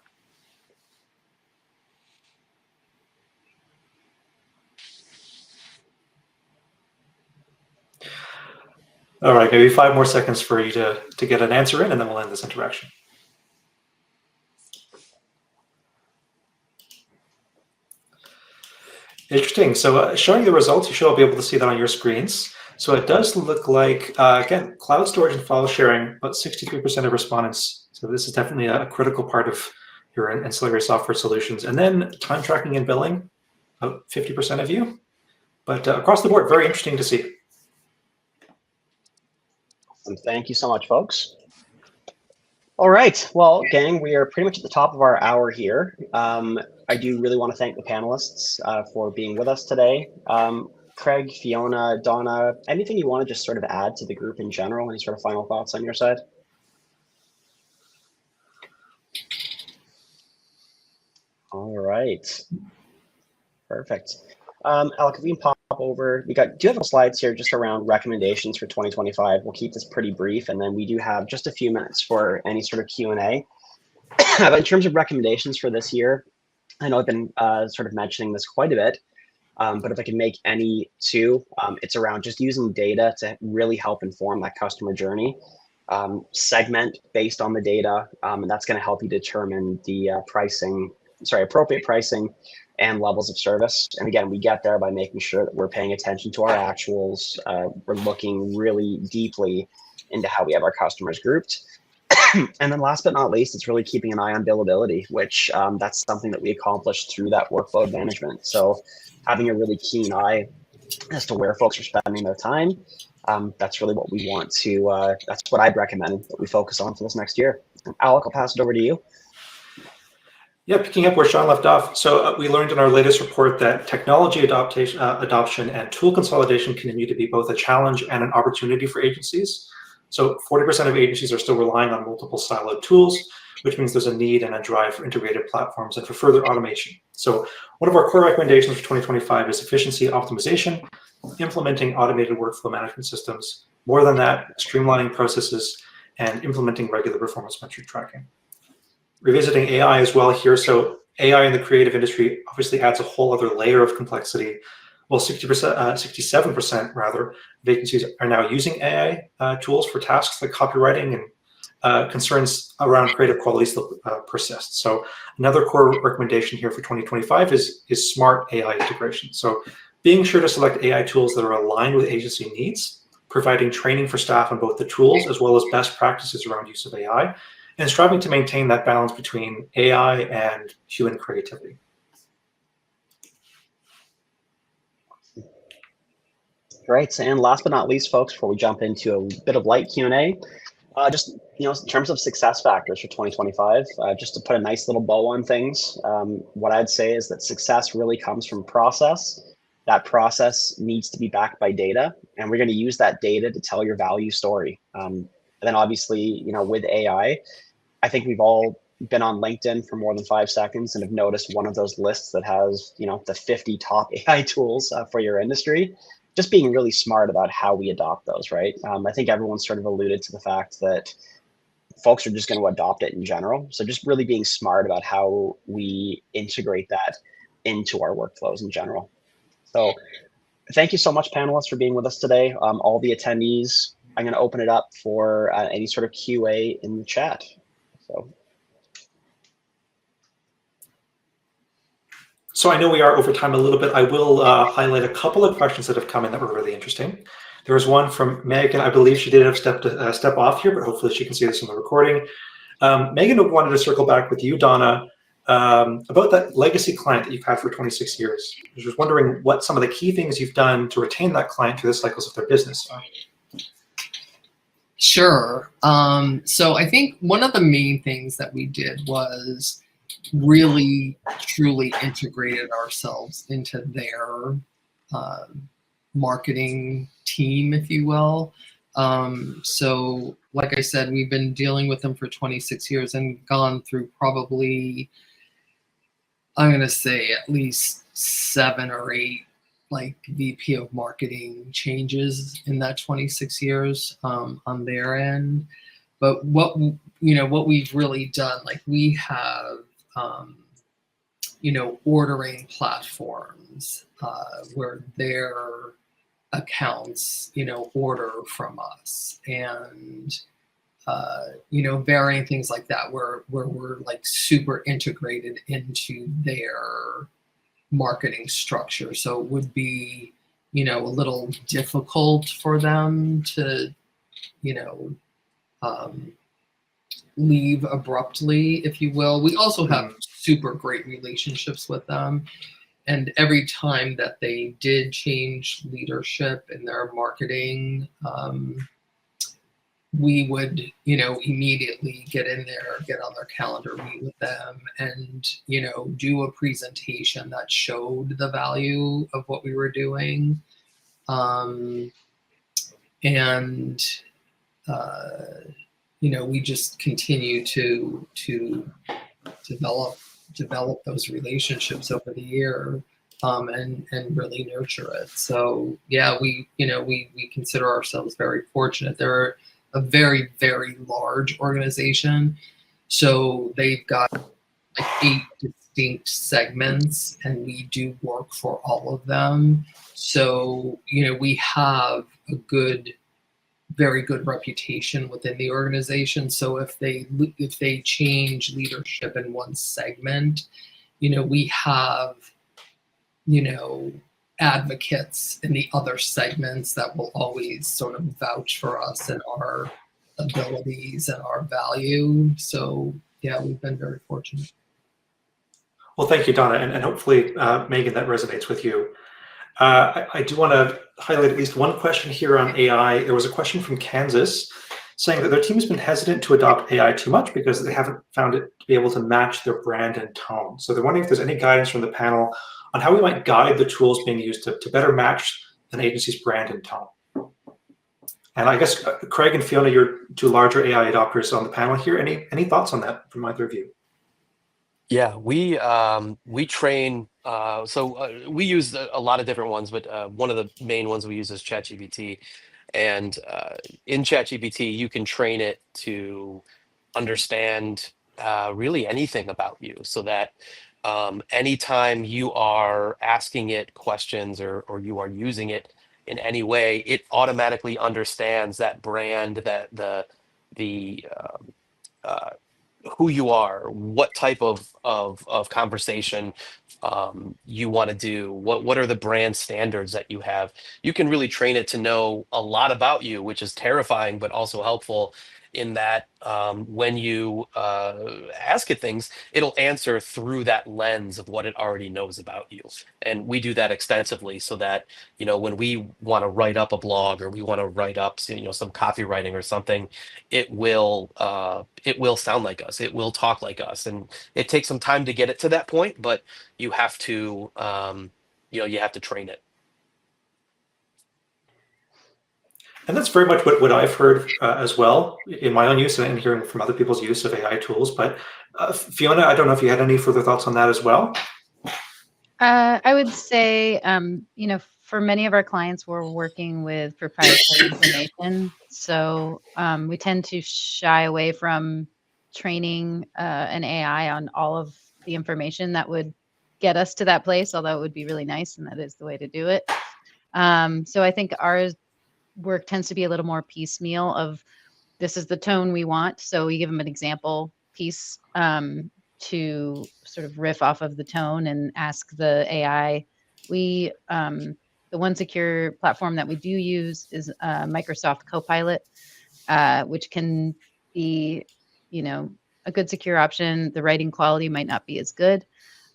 All right, maybe 5 more seconds for you to get an answer in, and then we'll end this interaction. Interesting. So showing the results, you should all be able to see that on your screens. So it does look like, again, cloud storage and file sharing, about 63% of respondents. So this is definitely a critical part of your ancillary software solutions. And then time tracking and billing, about 50% of you. But across the board, very interesting to see. And thank you so much, folks. All right, well, gang, we are pretty much at the top of our hour here. I do really want to thank the panelists for being with us today. Craig, Fiona, Donna, anything you want to just sort of add to the group in general? Any sort of final thoughts on your side? All right, perfect. Alec, if we can pop over, do you have slides here just around recommendations for 2025? We'll keep this pretty brief, and then we do have just a few minutes for any sort of Q&A. But in terms of recommendations for this year, I know I've been sort of mentioning this quite a bit, but if I can make any two, it's around just using data to really help inform that customer journey. Segment based on the data, and that's going to help you determine the appropriate pricing and levels of service. And again, we get there by making sure that we're paying attention to our actuals. We're looking really deeply into how we have our customers grouped. And then last but not least, it's really keeping an eye on billability, which that's something that we accomplished through that workload management. So having a really keen eye as to where folks are spending their time, that's really what we want to, that's what I'd recommend that we focus on for this next year. Alec, I'll pass it over to you. Yeah, picking up where Sean left off. So we learned in our latest report that technology adoption and tool consolidation continue to be both a challenge and an opportunity for agencies. So 40% of agencies are still relying on multiple siloed tools, which means there's a need and a drive for integrated platforms and for further automation. So one of our core recommendations for 2025 is efficiency optimization, implementing automated workflow management systems. More than that, streamlining processes and implementing regular performance metric tracking. Revisiting AI as well here. So AI in the creative industry obviously adds a whole other layer of complexity. Well, 67% rather, vacancies are now using AI tools for tasks like copywriting, and concerns around creative quality still persist. So another core recommendation here for 2025 is smart AI integration. So being sure to select AI tools that are aligned with agency needs, providing training for staff on both the tools as well as best practices around use of AI, and striving to maintain that balance between AI and human creativity. Great, and last but not least, folks, before we jump into a bit of light Q&A, just in terms of success factors for 2025, just to put a nice little bow on things, what I'd say is that success really comes from process. That process needs to be backed by data, and we're going to use that data to tell your value story. And then obviously, with AI, I think we've all been on LinkedIn for more than 5 seconds and have noticed one of those lists that has, the 50 top AI tools for your industry. Just being really smart about how we adopt those, right? I think everyone's sort of alluded to the fact that folks are just going to adopt it in general. So just really being smart about how we integrate that into our workflows in general. So thank you so much, panelists, for being with us today. All the attendees, I'm going to open it up for any sort of QA in the chat. So I know we are over time a little bit. I will highlight a couple of questions that have come in that were really interesting. There was one from Megan. I believe she did have step off here, but hopefully she can see this in the recording. Megan wanted to circle back with you, Donna, about that legacy client that you've had for 26 years. I was wondering what some of the key things you've done to retain that client through the cycles of their business are. Sure. So I think one of the main things that we did was really truly integrated ourselves into their marketing team, if you will. So like I said, we've been dealing with them for 26 years and gone through probably, I'm going to say at least 7 or 8 like VP of marketing changes in that 26 years on their end. But what we've really done, like we have ordering platforms where their accounts, order from us, and varying things like that, where we're like super integrated into their marketing structure. So it would be, a little difficult for them to, leave abruptly, if you will. We also have super great relationships with them. And every time that they did change leadership in their marketing, we would, immediately get in there, get on their calendar, meet with them, and, do a presentation that showed the value of what we were doing. And we just continue to develop those relationships over the year, and really nurture it. So yeah, we consider ourselves very fortunate. They're a very, very large organization, so they've got like 8 distinct segments, and we do work for all of them. So we have a very good reputation within the organization. So if they change leadership in one segment, we have advocates in the other segments that will always sort of vouch for us and our abilities and our value. So yeah, we've been very fortunate. Well, thank you, Donna, and hopefully, Megan, that resonates with you. I do want to highlight at least one question here on AI. There was a question from Kansas saying that their team has been hesitant to adopt AI too much because they haven't found it to be able to match their brand and tone. So they're wondering if there's any guidance from the panel on how we might guide the tools being used to better match an agency's brand and tone. And I guess, Craig and Fiona, you're 2 larger AI adopters on the panel here. Any thoughts on that from either of you? Yeah, we train. We use a lot of different ones, but one of the main ones we use is ChatGPT. And in ChatGPT, you can train it to understand really anything about you, so that anytime you are asking it questions or you are using it in any way, it automatically understands that brand, that the who you are, what type of conversation you want to do, what are the brand standards that you have. You can really train it to know a lot about you, which is terrifying, but also helpful in that when you ask it things, it'll answer through that lens of what it already knows about you. And we do that extensively so that, when we want to write up a blog or we want to write up, some copywriting or something, it will sound like us. It will talk like us. And it takes some time to get it to that point, but you have to, you have to train it. And that's very much what I've heard as well in my own use and hearing from other people's use of AI tools. But Fiona, I don't know if you had any further thoughts on that as well. I would say, for many of our clients, we're working with proprietary information. So we tend to shy away from training an AI on all of the information that would get us to that place, although it would be really nice, and that is the way to do it. So I think our work tends to be a little more piecemeal of, this is the tone we want. So we give them an example piece to sort of riff off of the tone and ask the AI. The one secure platform that we do use is Microsoft Copilot, which can be, a good secure option. The writing quality might not be as good,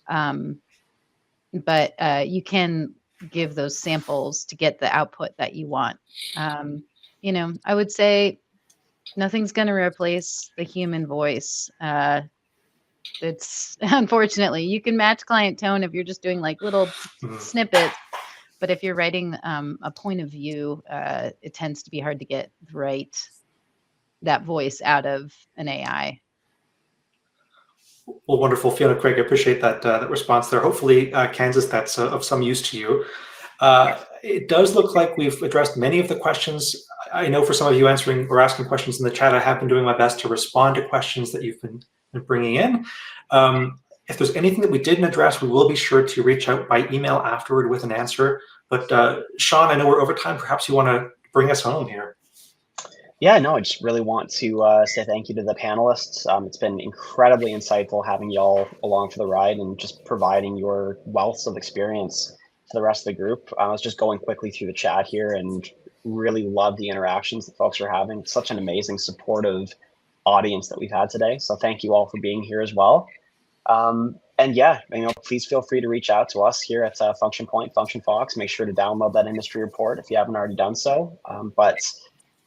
but you can give those samples to get the output that you want. I would say nothing's going to replace the human voice. It's unfortunately, you can match client tone if you're just doing like little snippets, but if you're writing a point of view, it tends to be hard to get that voice out of an AI. Well, wonderful, Fiona, Craig, I appreciate that response there. Hopefully, Kansas, that's of some use to you. It does look like we've addressed many of the questions. I know for some of you answering or asking questions in the chat, I have been doing my best to respond to questions that you've been bringing in. If there's anything that we didn't address, we will be sure to reach out by email afterward with an answer. But Sean, I know we're over time. Perhaps you want to bring us home here. Yeah, no, I just really want to say thank you to the panelists. It's been incredibly insightful having y'all along for the ride and just providing your wealth of experience to the rest of the group. I was just going quickly through the chat here and really love the interactions that folks are having. It's such an amazing, supportive audience that we've had today. So thank you all for being here as well. And yeah, please feel free to reach out to us here at Function Point, Function Fox. Make sure to download that industry report if you haven't already done so. But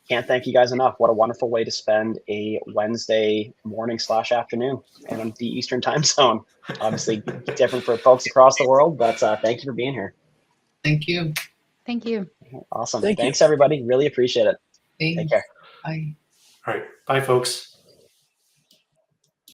can't thank you guys enough. What a wonderful way to spend a Wednesday morning / afternoon in the Eastern time zone. Obviously different for folks across the world, but thank you for being here. Thank you. Thank you. Awesome. Thank you. Thanks, everybody. Really appreciate it. Thanks. Take care. Bye. All right. Bye, folks.